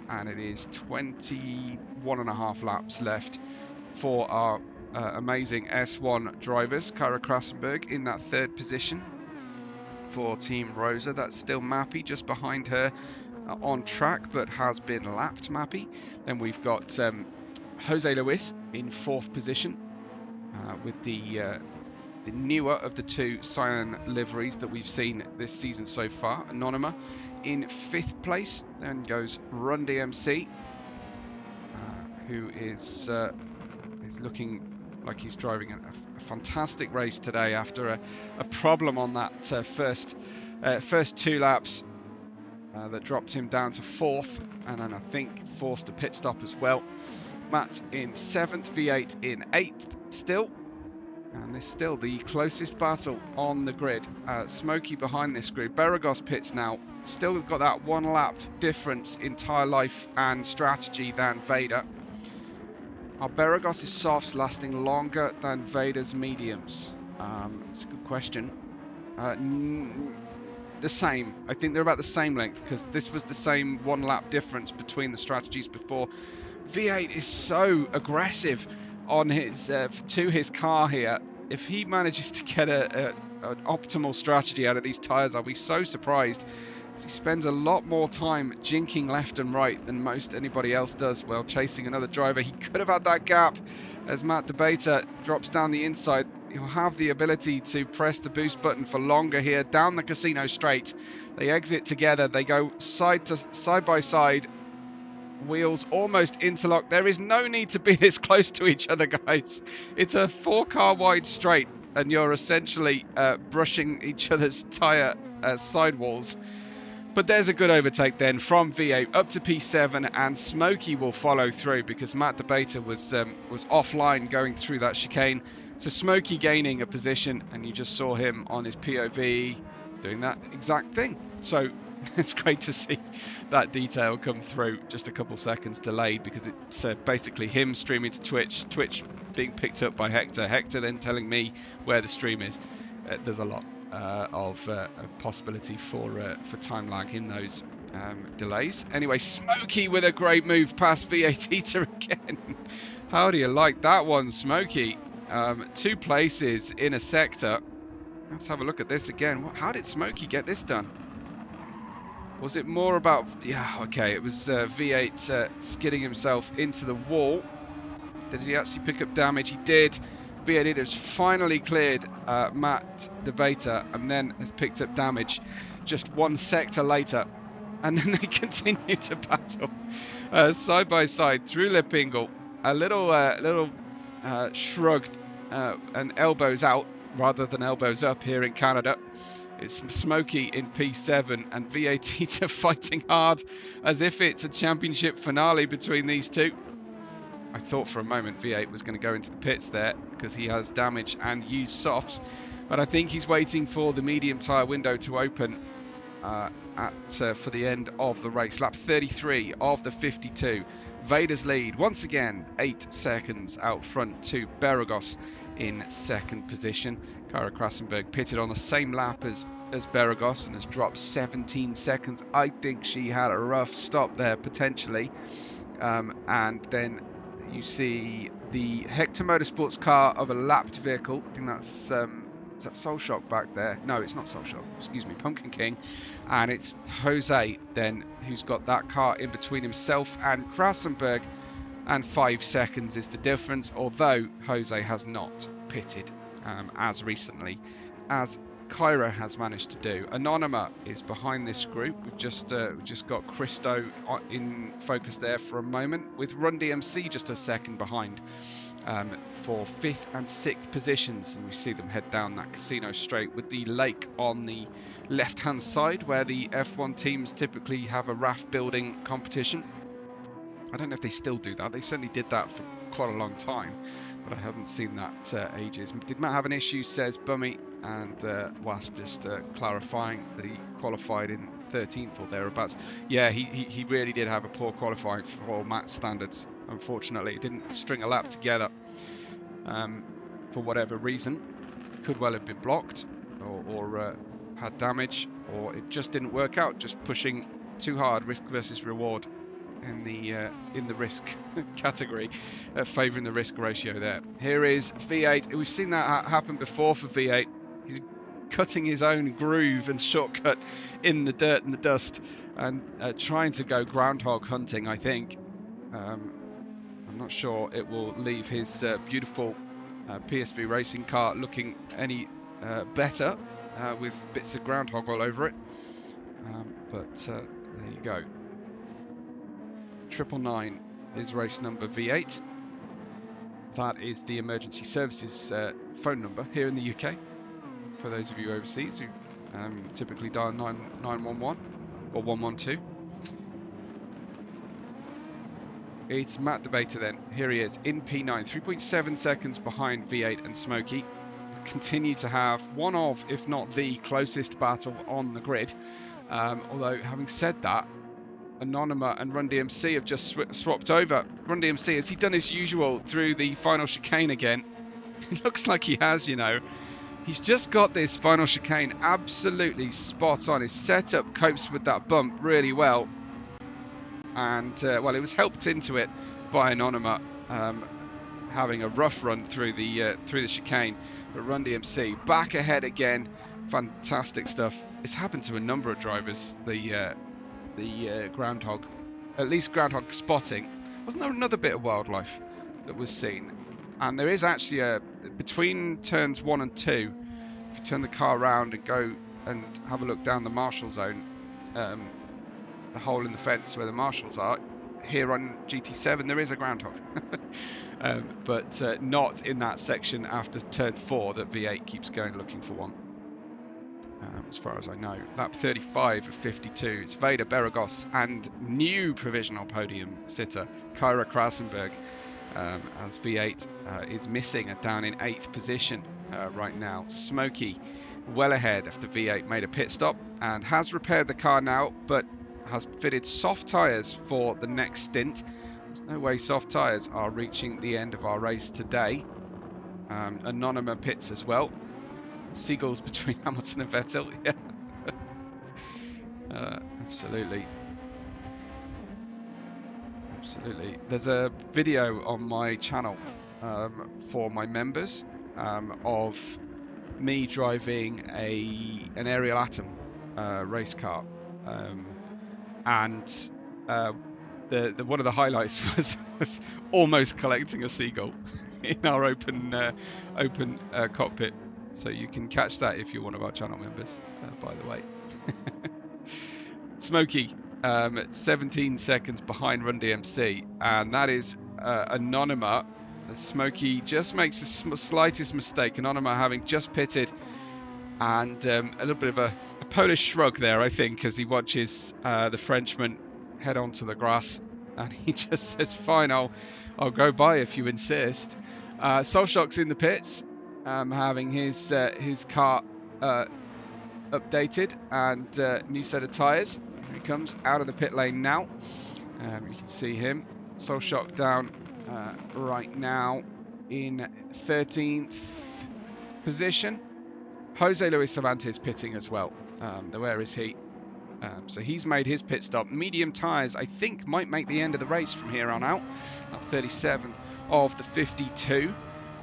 [SPEAKER 1] and it is 21.5 laps left for our amazing S1 drivers. Kyra Krassenberg in that third position for Team Rosa. That's still Mappy just behind her on track, but has been lapped, Mappy. Then we've got Jose Luis in fourth position with the newer of the two cyan liveries that we've seen this season so far. Anonyma in fifth place. Then goes Run DMC, who is looking like he's driving a fantastic race today after a problem on that first 2 laps that dropped him down to fourth, and then I think forced a pit stop as well. Matt in 7th, V8 in 8th still, and this is still the closest battle on the grid. Smokey behind this grid. Beragos pits now, still got that 1 lap difference in tyre life and strategy than Vader. Are Beragos' softs lasting longer than Vader's mediums? It's a good question. The same. I think they're about the same length, because this was the same 1 lap difference between the strategies before. V8 is so aggressive on his to his car here. If he manages to get an optimal strategy out of these tyres, I'll be so surprised. He spends a lot more time jinking left and right than most anybody else does while chasing another driver. He could have had that gap as Matt DeBater drops down the inside. He'll have the ability to press the boost button for longer here down the casino straight. They exit together. They go side by side. Wheels almost interlock. There is no need to be this close to each other, guys. It's a 4-car wide straight, and you're essentially brushing each other's tyre sidewalls. But there's a good overtake then from V8 up to P7, and Smokey will follow through because Matt DeBater was offline going through that chicane. So Smokey gaining a position, and you just saw him on his POV doing that exact thing. So it's great to see that detail come through, just a couple seconds delayed, because it's basically him streaming to Twitch, Twitch being picked up by Hector, Hector then telling me where the stream is. There's a lot of possibility for time lag in those delays. Anyway, Smokey with a great move past V8 Eater again. How do you like that one, Smokey? 2 places in a sector. Let's have a look at this again. How did Smokey get this done? Was it more about... Yeah, okay, it was V8 skidding himself into the wall. Did he actually pick up damage? He did. V8 has finally cleared Matt DeBater, and then has picked up damage just 1 sector later. And then they continue to battle side by side through Lipingle. A little shrugged and elbows out rather than elbows up here in Canada. It's Smokey in P7 and V8 fighting hard as if it's a championship finale between these two. I thought for a moment V8 was going to go into the pits there because he has damage and used softs, but I think he's waiting for the medium tyre window to open for the end of the race. Lap 33 of the 52. Vader's lead once again 8 seconds out front to Beragos in 2nd position. Kyra Krassenberg pitted on the same lap as Beragos and has dropped 17 seconds. I think she had a rough stop there potentially. And then you see the Hector Motorsports car of a lapped vehicle. I think that's is that Soul Shock back there? No, it's not Soul Shock. Excuse me, Pumpkin King. And it's Jose then who's got that car in between himself and Krassenberg. And 5 seconds is the difference, although Jose has not pitted as recently as Kyra has managed to do. Anonyma is behind this group. We've just got Christo in focus there for a moment, with Run DMC just a second behind for 5th and 6th positions, and we see them head down that casino straight with the lake on the left hand side where the F1 teams typically have a raft building competition. I don't know if they still do that. They certainly did that for quite a long time, but I haven't seen that ages. Did Matt have an issue, says Bummy, and Wasp just clarifying that he qualified in 13th or thereabouts. Yeah, he really did have a poor qualifying for Matt's standards. Unfortunately, it didn't string a lap together for whatever reason. Could well have been blocked or had damage, or it just didn't work out. Just pushing too hard, risk versus reward in the risk category, favouring the risk ratio there. Here is V8. We've seen that happen before for V8. He's cutting his own groove and shortcut in the dirt and the dust, and trying to go groundhog hunting, I think. I'm not sure it will leave his beautiful PSV racing car looking any better with bits of groundhog all over it. But there you go. 999 is race number V8. That is the emergency services phone number here in the UK. For those of you overseas who typically dial 911 or 112. It's Matt Debater then. Here he is in P9, 3.7 seconds behind V8 and Smokey. Continue to have one of, if not the closest battle on the grid. Although, having said that, Anonyma and Run DMC have just swapped over. Run DMC, has he done his usual through the final chicane again? It looks like he has, you know. He's just got this final chicane absolutely spot on. His setup copes with that bump really well. And, well, it was helped into it by Anonyma having a rough run through the chicane. But Run DMC back ahead again. Fantastic stuff. It's happened to a number of drivers, the groundhog, at least groundhog spotting. Wasn't there another bit of wildlife that was seen? And there is actually between turns 1 and 2, if you turn the car around and go and have a look down the marshal zone, the hole in the fence where the marshals are, here on GT7 there is a groundhog. But not in that section after turn 4 that V8 keeps going looking for one. As far as I know. Lap 35 of 52. It's Vader, Beragos and new provisional podium sitter Kyra Krasenberg, as V8 is missing down in 8th position right now. Smokey well ahead after V8 made a pit stop and has repaired the car now, but has fitted soft tyres for the next stint. There's no way soft tyres are reaching the end of our race today. Anonyma pits as well. Seagulls between Hamilton and Vettel, yeah. Absolutely. Absolutely. There's a video on my channel for my members of me driving an Ariel Atom race car. And one of the highlights was almost collecting a seagull in our open cockpit. So you can catch that if you're one of our channel members, by the way. Smokey, 17 seconds behind Run DMC, and that is Anonyma. Smokey just makes the slightest mistake. Anonyma having just pitted, and a little bit of a Polish shrug there, I think, as he watches the Frenchman head onto the grass, and he just says, "Fine, I'll go by if you insist." Solshock's in the pits. Having his car updated and new set of tyres. Here he comes out of the pit lane now. You can see him. Solshock down right now in 13th position. Jose Luis Cervantes pitting as well. Where is he? So he's made his pit stop. Medium tyres, I think, might make the end of the race from here on out. 37 of the 52.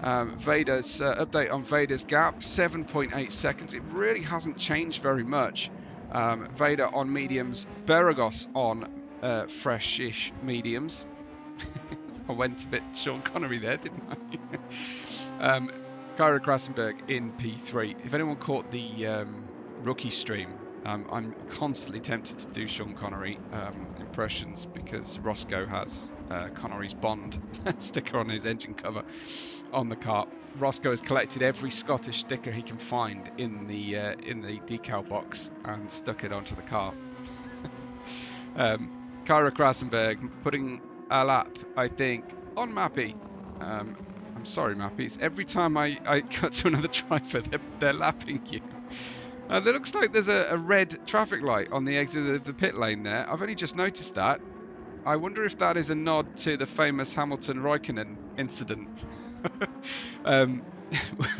[SPEAKER 1] Vader's update on Vader's gap, 7.8 seconds. It really hasn't changed very much. Vader on mediums, Beragos on fresh-ish mediums. I went a bit Sean Connery there, didn't I? Kyra Krasenberg in P3. If anyone caught the rookie stream, I'm constantly tempted to do Sean Connery impressions because Roscoe has Connery's Bond sticker on his engine cover on the car. Roscoe has collected every Scottish sticker he can find in the decal box and stuck it onto the car. Kyra Krasenberg putting a lap, I think, on Mappy. I'm sorry, Mappy. It's every time I cut to another driver, they're lapping you. There looks like there's a red traffic light on the exit of the pit lane there. I've only just noticed that. I wonder if that is a nod to the famous Hamilton-Raikkonen incident.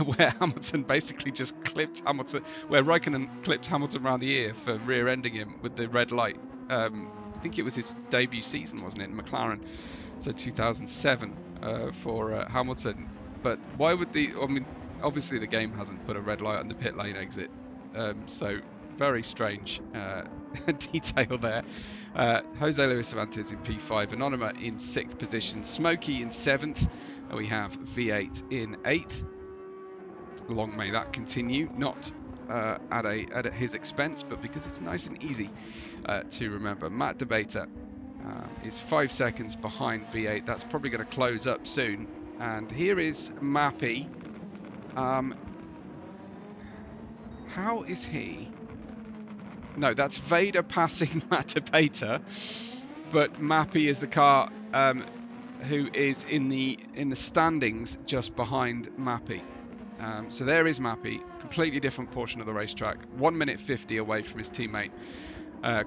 [SPEAKER 1] Where Hamilton basically just clipped Hamilton, where Raikkonen clipped Hamilton around the ear for rear-ending him with the red light. I think it was his debut season, wasn't it, in McLaren? So 2007 for Hamilton. But why would I mean, obviously the game hasn't put a red light on the pit lane exit. So very strange detail there. Jose Luis Cervantes in P5, Anonyma in 6th position, Smokey in 7th, and we have V8 in 8th. Long may that continue, not at his expense, but because it's nice and easy to remember. Matt Debater is 5 seconds behind V8. That's probably going to close up soon. And here is Mappy. How is he? No, that's Vader passing Matt Debater, but Mappy is the car who is in the standings just behind Mappy. So there is Mappy, completely different portion of the racetrack, 1 minute 50 away from his teammate.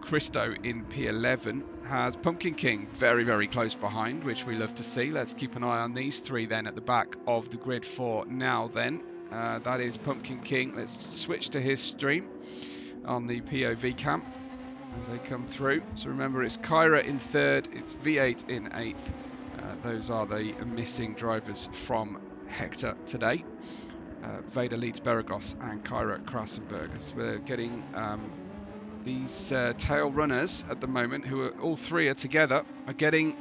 [SPEAKER 1] Christo in P11 has Pumpkin King very, very close behind, which we love to see. Let's keep an eye on these three then at the back of the grid for now then. That is Pumpkin King. Let's switch to his stream on the POV cam as they come through. So remember, it's Kyra in 3rd, it's V8 in 8th. Those are the missing drivers from Hector today. Vader leads Beragos and Kyra Krasenberg, as we're getting these tail runners at the moment, who are all three are together, are getting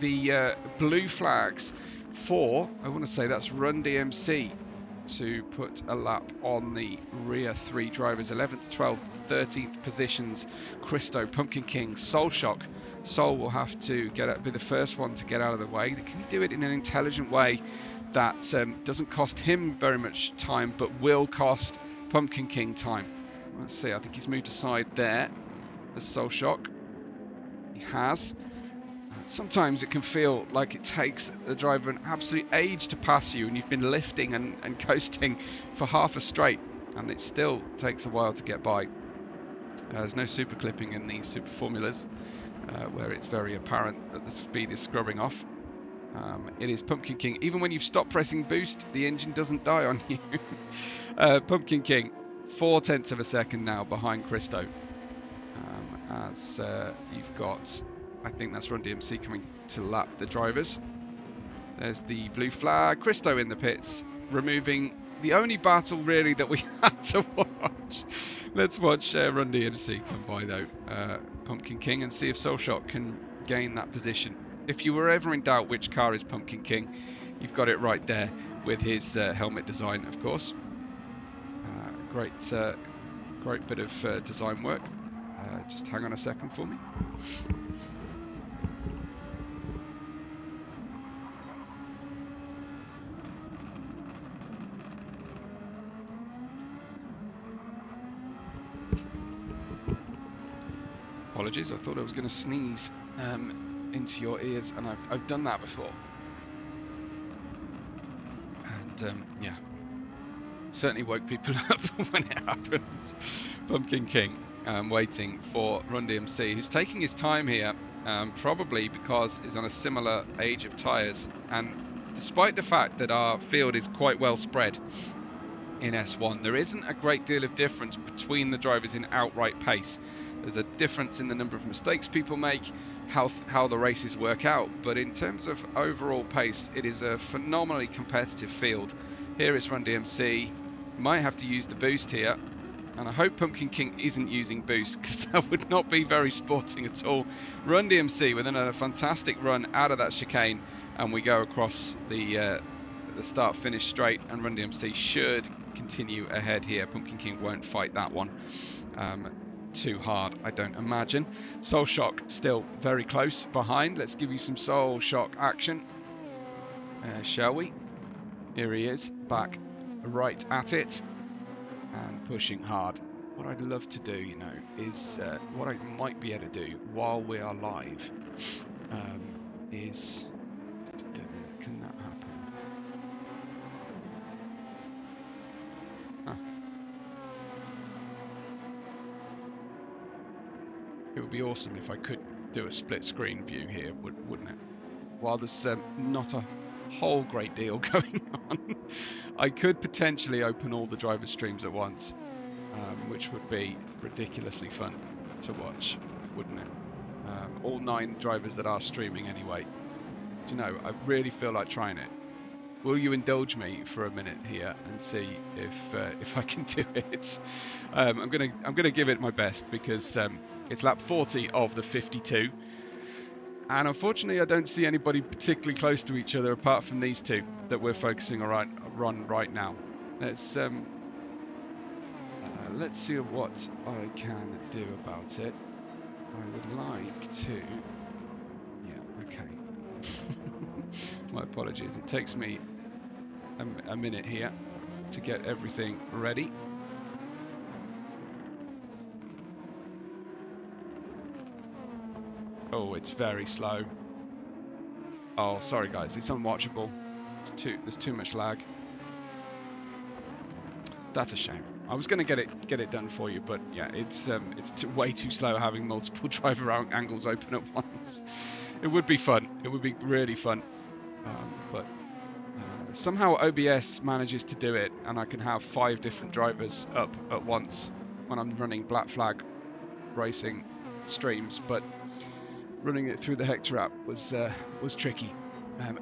[SPEAKER 1] the blue flags for, I want to say that's Run DMC, to put a lap on the rear 3 drivers, 11th, 12th, 13th positions. Christo, Pumpkin King, Soul Shock. Soul will have to be the first one to get out of the way. Can he do it in an intelligent way that doesn't cost him very much time, but will cost Pumpkin King time? Let's see, I think he's moved aside there, the Soul Shock. He has. Sometimes it can feel like it takes the driver an absolute age to pass you, and you've been lifting and coasting for half a straight, and it still takes a while to get by. There's no super clipping in these super formulas, where it's very apparent that the speed is scrubbing off. It is Pumpkin King. Even when you've stopped pressing boost, the engine doesn't die on you. Pumpkin King, 0.4 of a second now behind Christo. As you've got, I think that's Run DMC coming to lap the drivers. There's the blue flag. Christo in the pits, removing the only battle really that we had to watch. Let's watch Run DMC come by though, Pumpkin King, and see if Soul Shock can gain that position. If you were ever in doubt which car is Pumpkin King, you've got it right there with his helmet design, of course. Great bit of design work. Just hang on a second for me. Apologies, I thought I was going to sneeze into your ears, and I've done that before. And yeah, certainly woke people up when it happened. Pumpkin King waiting for Run DMC, who's taking his time here, probably because he's on a similar age of tyres, and despite the fact that our field is quite well spread in S1, there isn't a great deal of difference between the drivers in outright pace. There's a difference in the number of mistakes people make, how the races work out, but in terms of overall pace, it is a phenomenally competitive field. Here is Run DMC. Might have to use the boost here, and I hope Pumpkin King isn't using boost, because that would not be very sporting at all. Run DMC with another fantastic run out of that chicane, and we go across the start-finish straight, and Run DMC should continue ahead here. Pumpkin King won't fight that one too hard, I don't imagine. Soul Shock still very close behind. Let's give you some Soul Shock action, shall we? Here he is, back right at it and pushing hard. What I'd love to do, you know, is what I might be able to do while we are live is... Can that happen? Huh. It would be awesome if I could do a split screen view here, wouldn't it? While there's not a whole great deal going on, I could potentially open all the driver streams at once, which would be ridiculously fun to watch, wouldn't it? All 9 drivers that are streaming anyway. Do you know, I really feel like trying it. Will you indulge me for a minute here and see if I can do it? I'm gonna give it my best because it's lap 40 of the 52, and unfortunately I don't see anybody particularly close to each other apart from these 2 that we're focusing on right now. Let's see what I can do about it. I would like to... Yeah, okay. My apologies. It takes me a minute here to get everything ready. Oh, it's very slow. Oh, sorry guys, it's unwatchable. There's too much lag. That's a shame. I was going to get it done for you, but yeah, it's way too slow having multiple driver angles open at once. It would be fun. It would be really fun, but somehow OBS manages to do it, and I can have 5 different drivers up at once when I'm running Black Flag racing streams. But running it through the Hector app was tricky.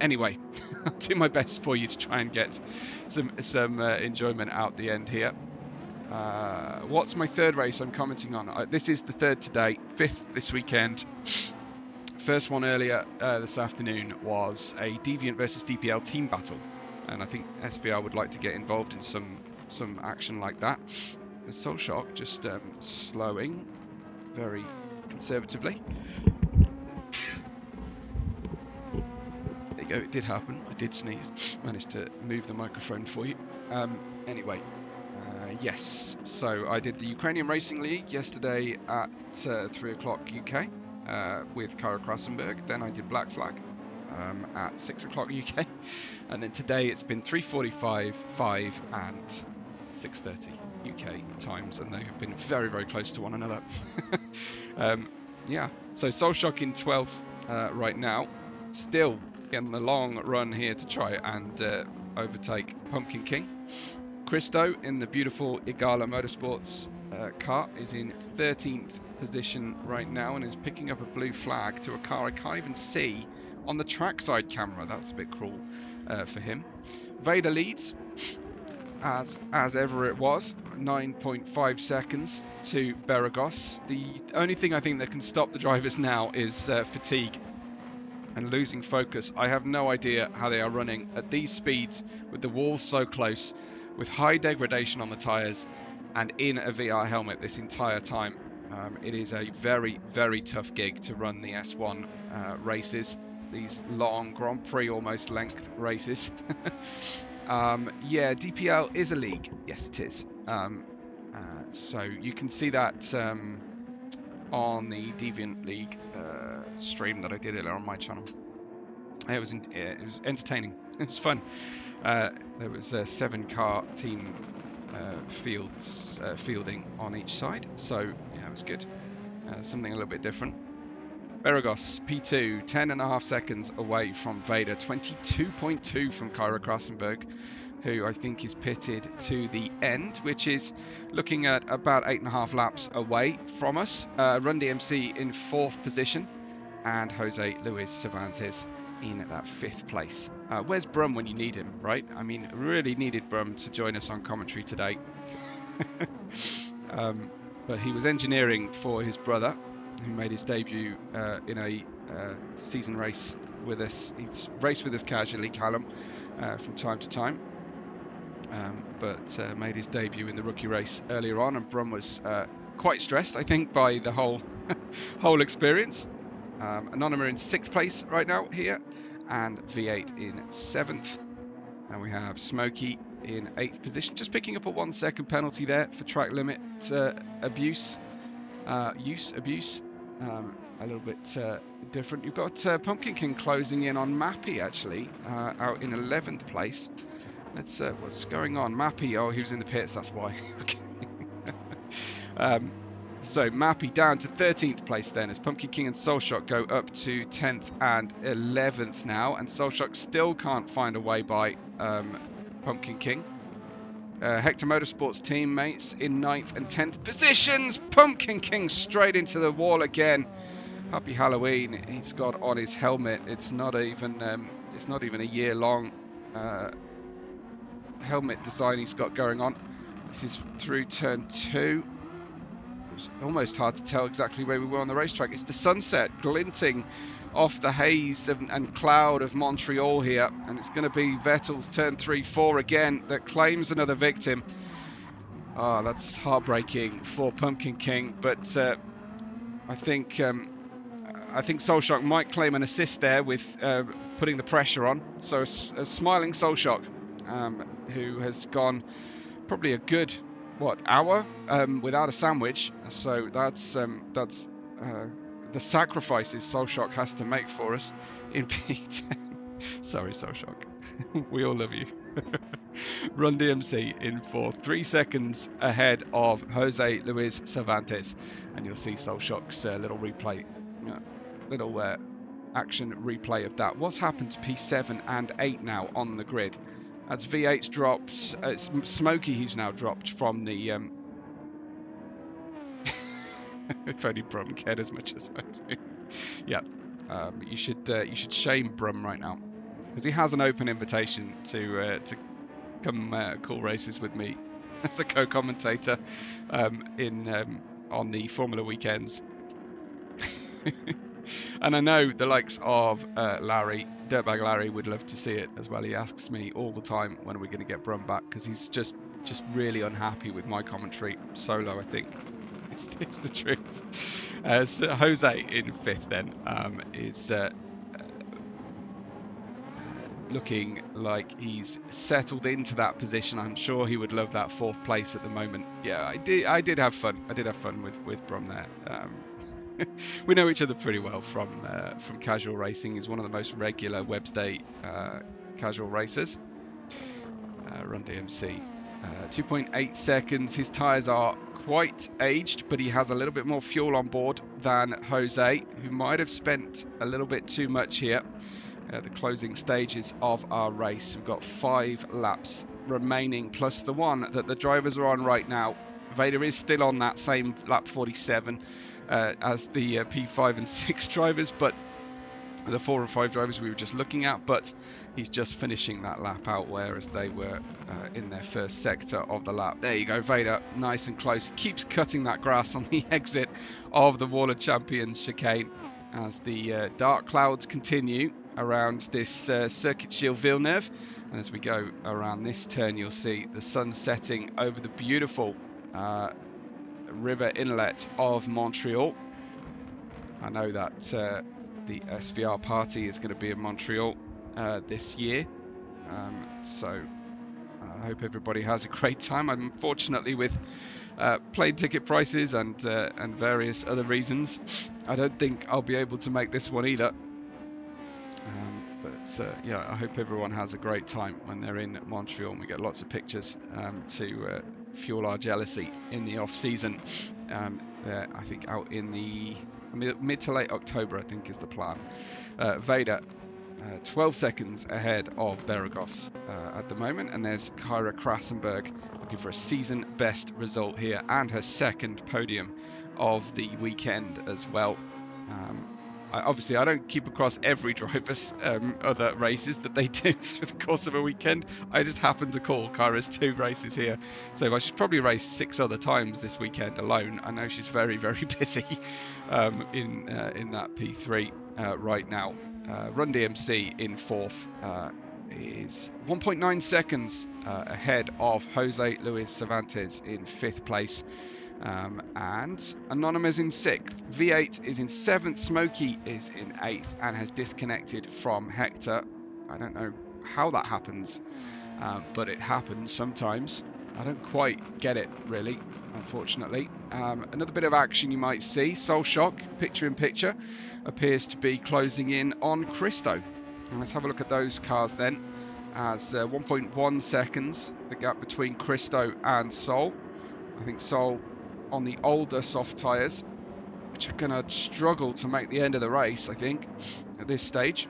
[SPEAKER 1] Anyway, I'll do my best for you to try and get some enjoyment out the end here. What's my 3rd race I'm commenting on? This is the 3rd today, 5th this weekend. First one earlier this afternoon was a Deviant versus DPL team battle, and I think SVR would like to get involved in some action like that. The Soul Shock just slowing very conservatively. There you go, it did happen. I did sneeze. Managed to move the microphone for you. Anyway, yes. So I did the Ukrainian Racing League yesterday at 3 o'clock UK with Kara Krasenberg. Then I did Black Flag at 6 o'clock UK. And then today it's been 3:45, 5 and 6:30 UK times. And they have been very, very close to one another. Yeah, so Soul Shock in 12th right now. Still getting the long run here to try and overtake Pumpkin King. Christo in the beautiful Igala Motorsports car is in 13th position right now and is picking up a blue flag to a car I can't even see on the trackside camera. That's a bit cruel for him. Vader leads as ever it was, 9.5 seconds to Beragos. The only thing I think that can stop the drivers now is fatigue and losing focus. I have no idea how they are running at these speeds with the walls so close, with high degradation on the tyres and in a VR helmet this entire time. It is a very, very tough gig to run the S1 races, these long Grand Prix almost length races. Yeah, DPL is a league. Yes, it is. So you can see that on the Deviant League stream that I did earlier on my channel. It was entertaining. It was fun. There was a 7-car team fielding on each side, so yeah, it was good. Something a little bit different. Beragos P2, 10.5 seconds away from Vader, 22.2 from Kyra Krasenberg, who I think is pitted to the end, which is looking at about 8.5 laps away from us. Run DMC in 4th position, and Jose Luis Cervantes in that 5th place. Where's Brum when you need him, right? I mean, really needed Brum to join us on commentary today. But he was engineering for his brother, who made his debut in a season race with us. He's raced with us casually, Callum, from time to time. But made his debut in the rookie race earlier on, and Brum was quite stressed, I think, by the whole experience. Anonyma in 6th place right now here, and V8 in 7th. And we have Smokey in 8th position, just picking up a 1-second penalty there for track limit abuse. a little bit different. You've got Pumpkin King closing in on Mappy, actually, out in 11th place. Let's what's going on? Mappy, oh, he was in the pits, that's why. Okay. So Mappy down to 13th place then, as Pumpkin King and Soulshock go up to 10th and 11th now, and Soulshock still can't find a way by Pumpkin King. Hector Motorsports teammates in 9th and 10th positions. Pumpkin King straight into the wall again. Happy Halloween. He's got on his helmet. It's not even a year long helmet design he's got going on. This is through turn 2. It's almost hard to tell exactly where we were on the racetrack. It's the sunset glinting off the haze and cloud of Montreal here, and it's going to be Vettel's turn 3-4 again that claims another victim. Oh, that's heartbreaking for Pumpkin King, but I think Soulshock might claim an assist there with putting the pressure on. So a smiling Soulshock, who has gone probably a good hour without a sandwich. So that's the sacrifices Soulshock has to make for us in P10. Sorry, Soulshock. We all love you. Run DMC in 4th, 3 seconds ahead of Jose Luis Cervantes, and you'll see Soulshock's little replay, action replay of that. What's happened to P7 and 8 now on the grid? As V8's dropped, it's Smokey who's now dropped from the. If only Brum cared as much as I do. Yeah, you should shame Brum right now, because he has an open invitation to come call races with me as a co-commentator on the Formula weekends. And I know the likes of Larry, Dirtbag Larry, would love to see it as well. He asks me all the time, when are we going to get Brum back, because he's just really unhappy with my commentary solo, I think. It's the truth. So Jose in 5th then is looking like he's settled into that position. I'm sure he would love that 4th place at the moment. Yeah, I did have fun. I did have fun with Brum there. We know each other pretty well from casual racing. He's one of the most regular Webster casual racers. Run DMC, 2.8 seconds. His tyres are quite aged, but he has a little bit more fuel on board than Jose, who might have spent a little bit too much here. The closing stages of our race. We've got 5 laps remaining, plus the one that the drivers are on right now. Vader is still on that same lap 47 as the P5 and 6 drivers, but the 4 and 5 drivers we were just looking at, but he's just finishing that lap out, whereas they were in their first sector of the lap. There you go, Vader, nice and close. He keeps cutting that grass on the exit of the Wall of Champions chicane as the dark clouds continue around this circuit, Gilles Villeneuve. And as we go around this turn, you'll see the sun setting over the beautiful river inlet of Montreal. I know that the SVR party is going to be in Montreal this year, so I hope everybody has a great time. Unfortunately, with plane ticket prices and various other reasons, I don't think I'll be able to make this one either. But yeah, I hope everyone has a great time when they're in Montreal, and we get lots of pictures to fuel our jealousy in the off season. I think out in the mid to late October, I think, is the plan. Vader 12 seconds ahead of Beragos at the moment, and there's Kyra Krasenberg looking for a season best result here and her second podium of the weekend as well. Obviously, I don't keep across every driver's other races that they do through the course of a weekend. I just happen to call Kyra's 2 races here. So I should probably race 6 other times this weekend alone. I know she's very, very busy in that P3 right now. Run DMC in 4th is 1.9 seconds ahead of Jose Luis Cervantes in 5th place. And Anonymous in 6th. V8 is in 7th. Smokey is in 8th and has disconnected from Hector. I don't know how that happens, but it happens sometimes. I don't quite get it, really, unfortunately. Another bit of action you might see, Soul Shock, picture in picture, appears to be closing in on Christo. And let's have a look at those cars then, as 1.1 seconds, the gap between Christo and Soul. I think Soul on the older soft tyres, which are going to struggle to make the end of the race, I think, at this stage.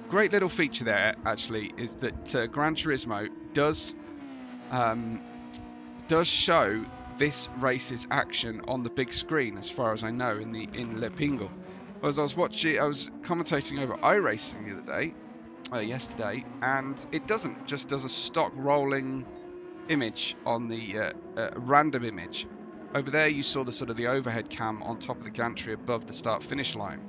[SPEAKER 1] Great little feature there, actually, is that Gran Turismo does show this race's action on the big screen, as far as I know, in Le Pingo. As I was commentating over iRacing the other day, yesterday, and it doesn't, just does a stock rolling image on the random image. Over there, you saw the sort of the overhead cam on top of the gantry above the start-finish line.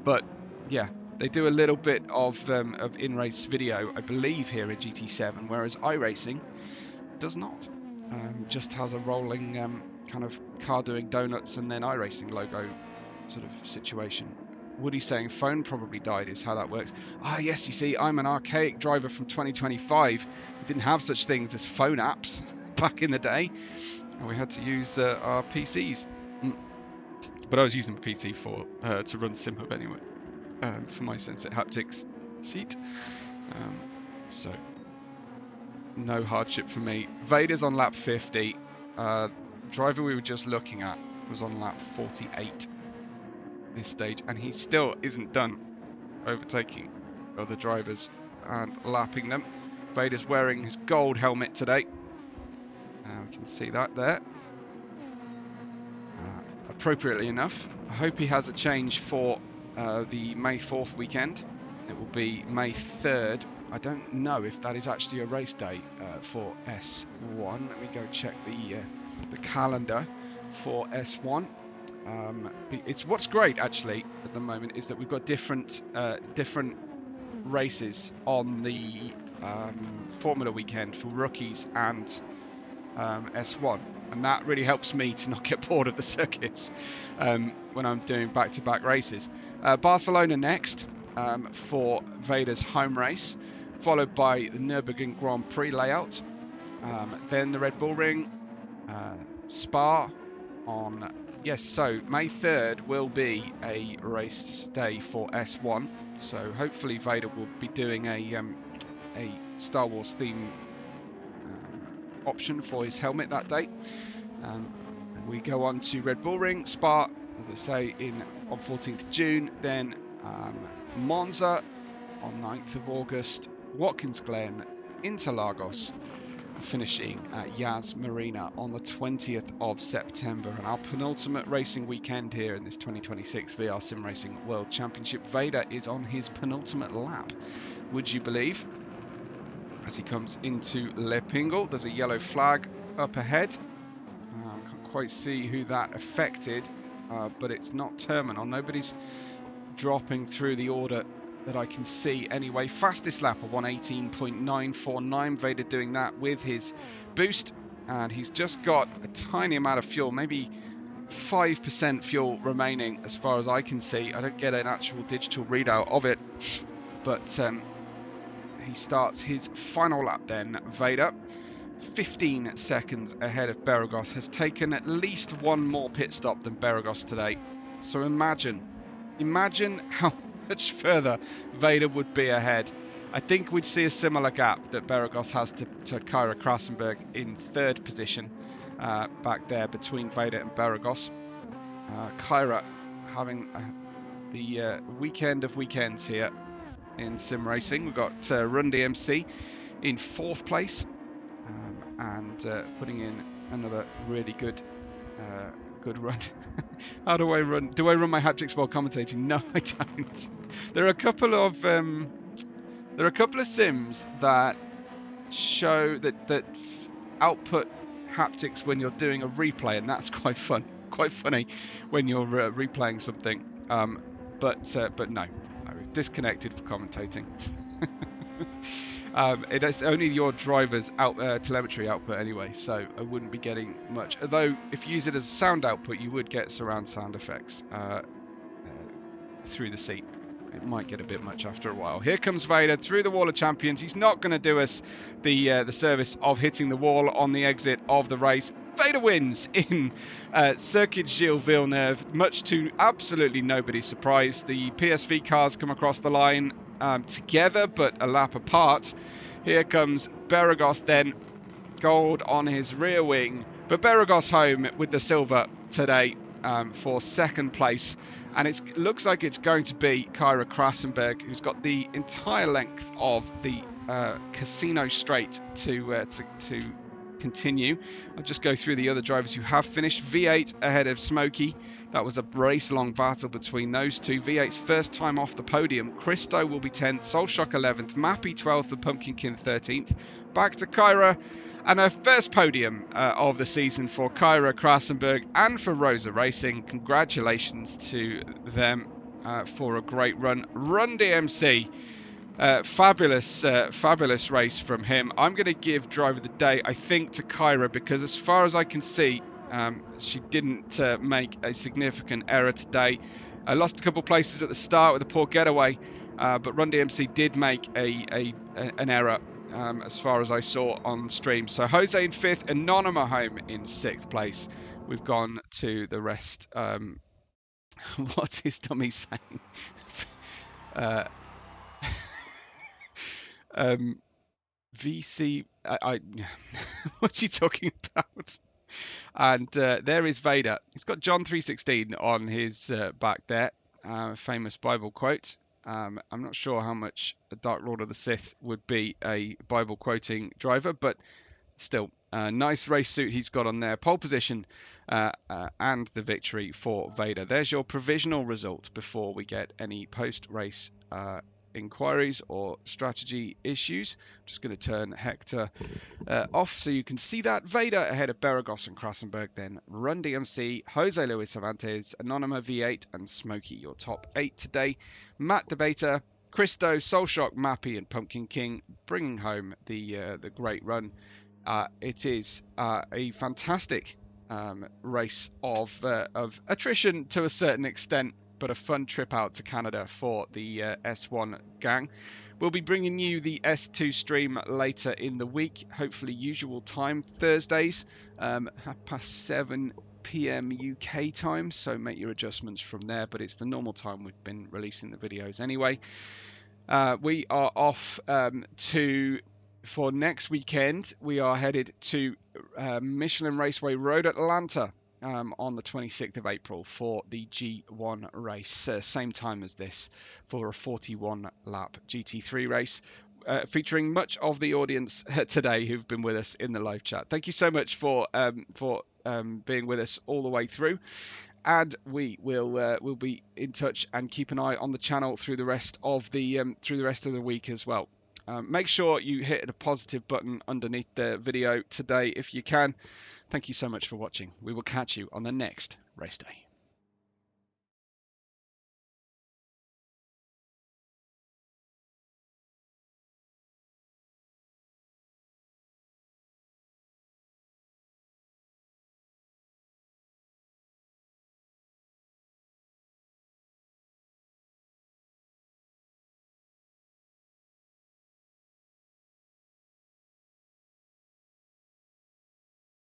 [SPEAKER 1] But yeah, they do a little bit of in-race video, I believe, here in GT7, whereas iRacing does not. Just has a rolling kind of car doing donuts and then iRacing logo sort of situation. Woody's saying phone probably died is how that works. Ah, yes, you see, I'm an archaic driver from 2025. We didn't have such things as phone apps back in the day, and we had to use our PCs. But I was using my PC to run SimHub anyway, for my Sensei Haptics seat. So no hardship for me. Vader's on lap 50. Driver we were just looking at was on lap 48 this stage, and he still isn't done overtaking other drivers and lapping them. Vader's wearing his gold helmet today. We can see that there. Appropriately enough. I hope he has a change for the May 4th weekend. It will be May 3rd. I don't know if that is actually a race day for S1. Let me go check the calendar for S1. It's what's great actually at the moment is that we've got different races on the Formula weekend for rookies and S1, and that really helps me to not get bored of the circuits when I'm doing back-to-back races. Barcelona next for Vader's home race, followed by the Nürburgring Grand Prix layout, then the Red Bull Ring, Spa on. Yes, so May 3rd will be a race day for S1. So hopefully Vader will be doing a Star Wars theme option for his helmet that day. We go on to Red Bull Ring, Spa, as I say, on 14th of June. Then Monza on 9th of August. Watkins Glen, Interlagos, finishing at Yas Marina on the 20th of September. And our penultimate racing weekend here in this 2026 VR Sim Racing World Championship. Vader is on his penultimate lap, would you believe? As he comes into Le Pingo, there's a yellow flag up ahead. Can't quite see who that affected, but it's not terminal. Nobody's dropping through the order that I can see anyway. Fastest lap of 1:18.949. Vader doing that with his boost, and he's just got a tiny amount of fuel, maybe 5% fuel remaining as far as I can see. I don't get an actual digital readout of it, but he starts his final lap then. Vader, 15 seconds ahead of Beragos, has taken at least one more pit stop than Beragos today. So imagine how much further Vader would be ahead. I think we'd see a similar gap that Beragos has to Kyra Krasenberg in third position back there between Vader and Beragos. Kyra having the weekend of weekends here in sim racing. We've got Run DMC in 4th place and putting in another really good run. How do I run? Do I run my haptics while commentating? No, I don't. There are a couple of sims that show that output haptics when you're doing a replay, and that's quite funny when you're replaying something. But no, it's disconnected for commentating. It is only your driver's telemetry output anyway, so I wouldn't be getting much. Although, if you use it as a sound output, you would get surround sound effects through the seat it might get a bit much after a while. Here comes Vader through the wall of champions. He's not going to do us the service of hitting the wall on the exit of the race. Vader wins in Circuit Gilles Villeneuve, much to absolutely nobody's surprise. The PSV cars come across the line together, but a lap apart. Here comes Beragos then, gold on his rear wing, but Beragos home with the silver today for second place. And it looks like it's going to be Kyra Krasenberg, who's got the entire length of the Casino Straight to continue. I'll just go through the other drivers who have finished. V8 ahead of Smokey. That was a race-long battle between those two. V8's first time off the podium. Christo will be 10th, Soulshock 11th, Mappy 12th, and Pumpkinkin 13th. Back to Kyra, and her first podium of the season for Kyra Krasenberg and for Rosa Racing. Congratulations to them for a great run. Run DMC. Fabulous race from him. I'm going to give driver of the day, I think, to Kyra, because as far as I can see, she didn't make a significant error today. I lost a couple places at the start with a poor getaway, but Run DMC did make an error as far as I saw on stream. So Jose in 5th, Anonyma home in 6th place. We've gone to the rest. What is Tommy saying? VC, what's he talking about? And there is Vader. He's got John 3:16 on his back there, famous Bible quote. I'm not sure how much a Dark Lord of the Sith would be a Bible quoting driver, but still, nice race suit he's got on there. Pole position and the victory for Vader. There's your provisional result before we get any post-race inquiries or strategy issues. I'm just going to turn Hector off so you can see that. Vader ahead of Beragos and Krasenberg, then Run DMC, Jose Luis Cervantes, Anonyma V8 and Smokey, your top 8 today. Matt Debater, Christo, Soulshock, Mappy and Pumpkin King bringing home the great run. It is a fantastic race of attrition to a certain extent, but a fun trip out to Canada for the S1 gang. We'll be bringing you the S2 stream later in the week, hopefully usual time, Thursdays, 7:30 p.m. UK time, so make your adjustments from there, but it's the normal time we've been releasing the videos anyway. We are off for next weekend. We are headed to Michelin Raceway Road Atlanta on the 26th of April for the G1 race, same time as this, for a 41 lap GT3 race, featuring much of the audience today who've been with us in the live chat. Thank you so much for being with us all the way through, and we will be in touch and keep an eye on the channel through the rest of the week as well. Make sure you hit a positive button underneath the video today if you can. Thank you so much for watching. We will catch you on the next race day.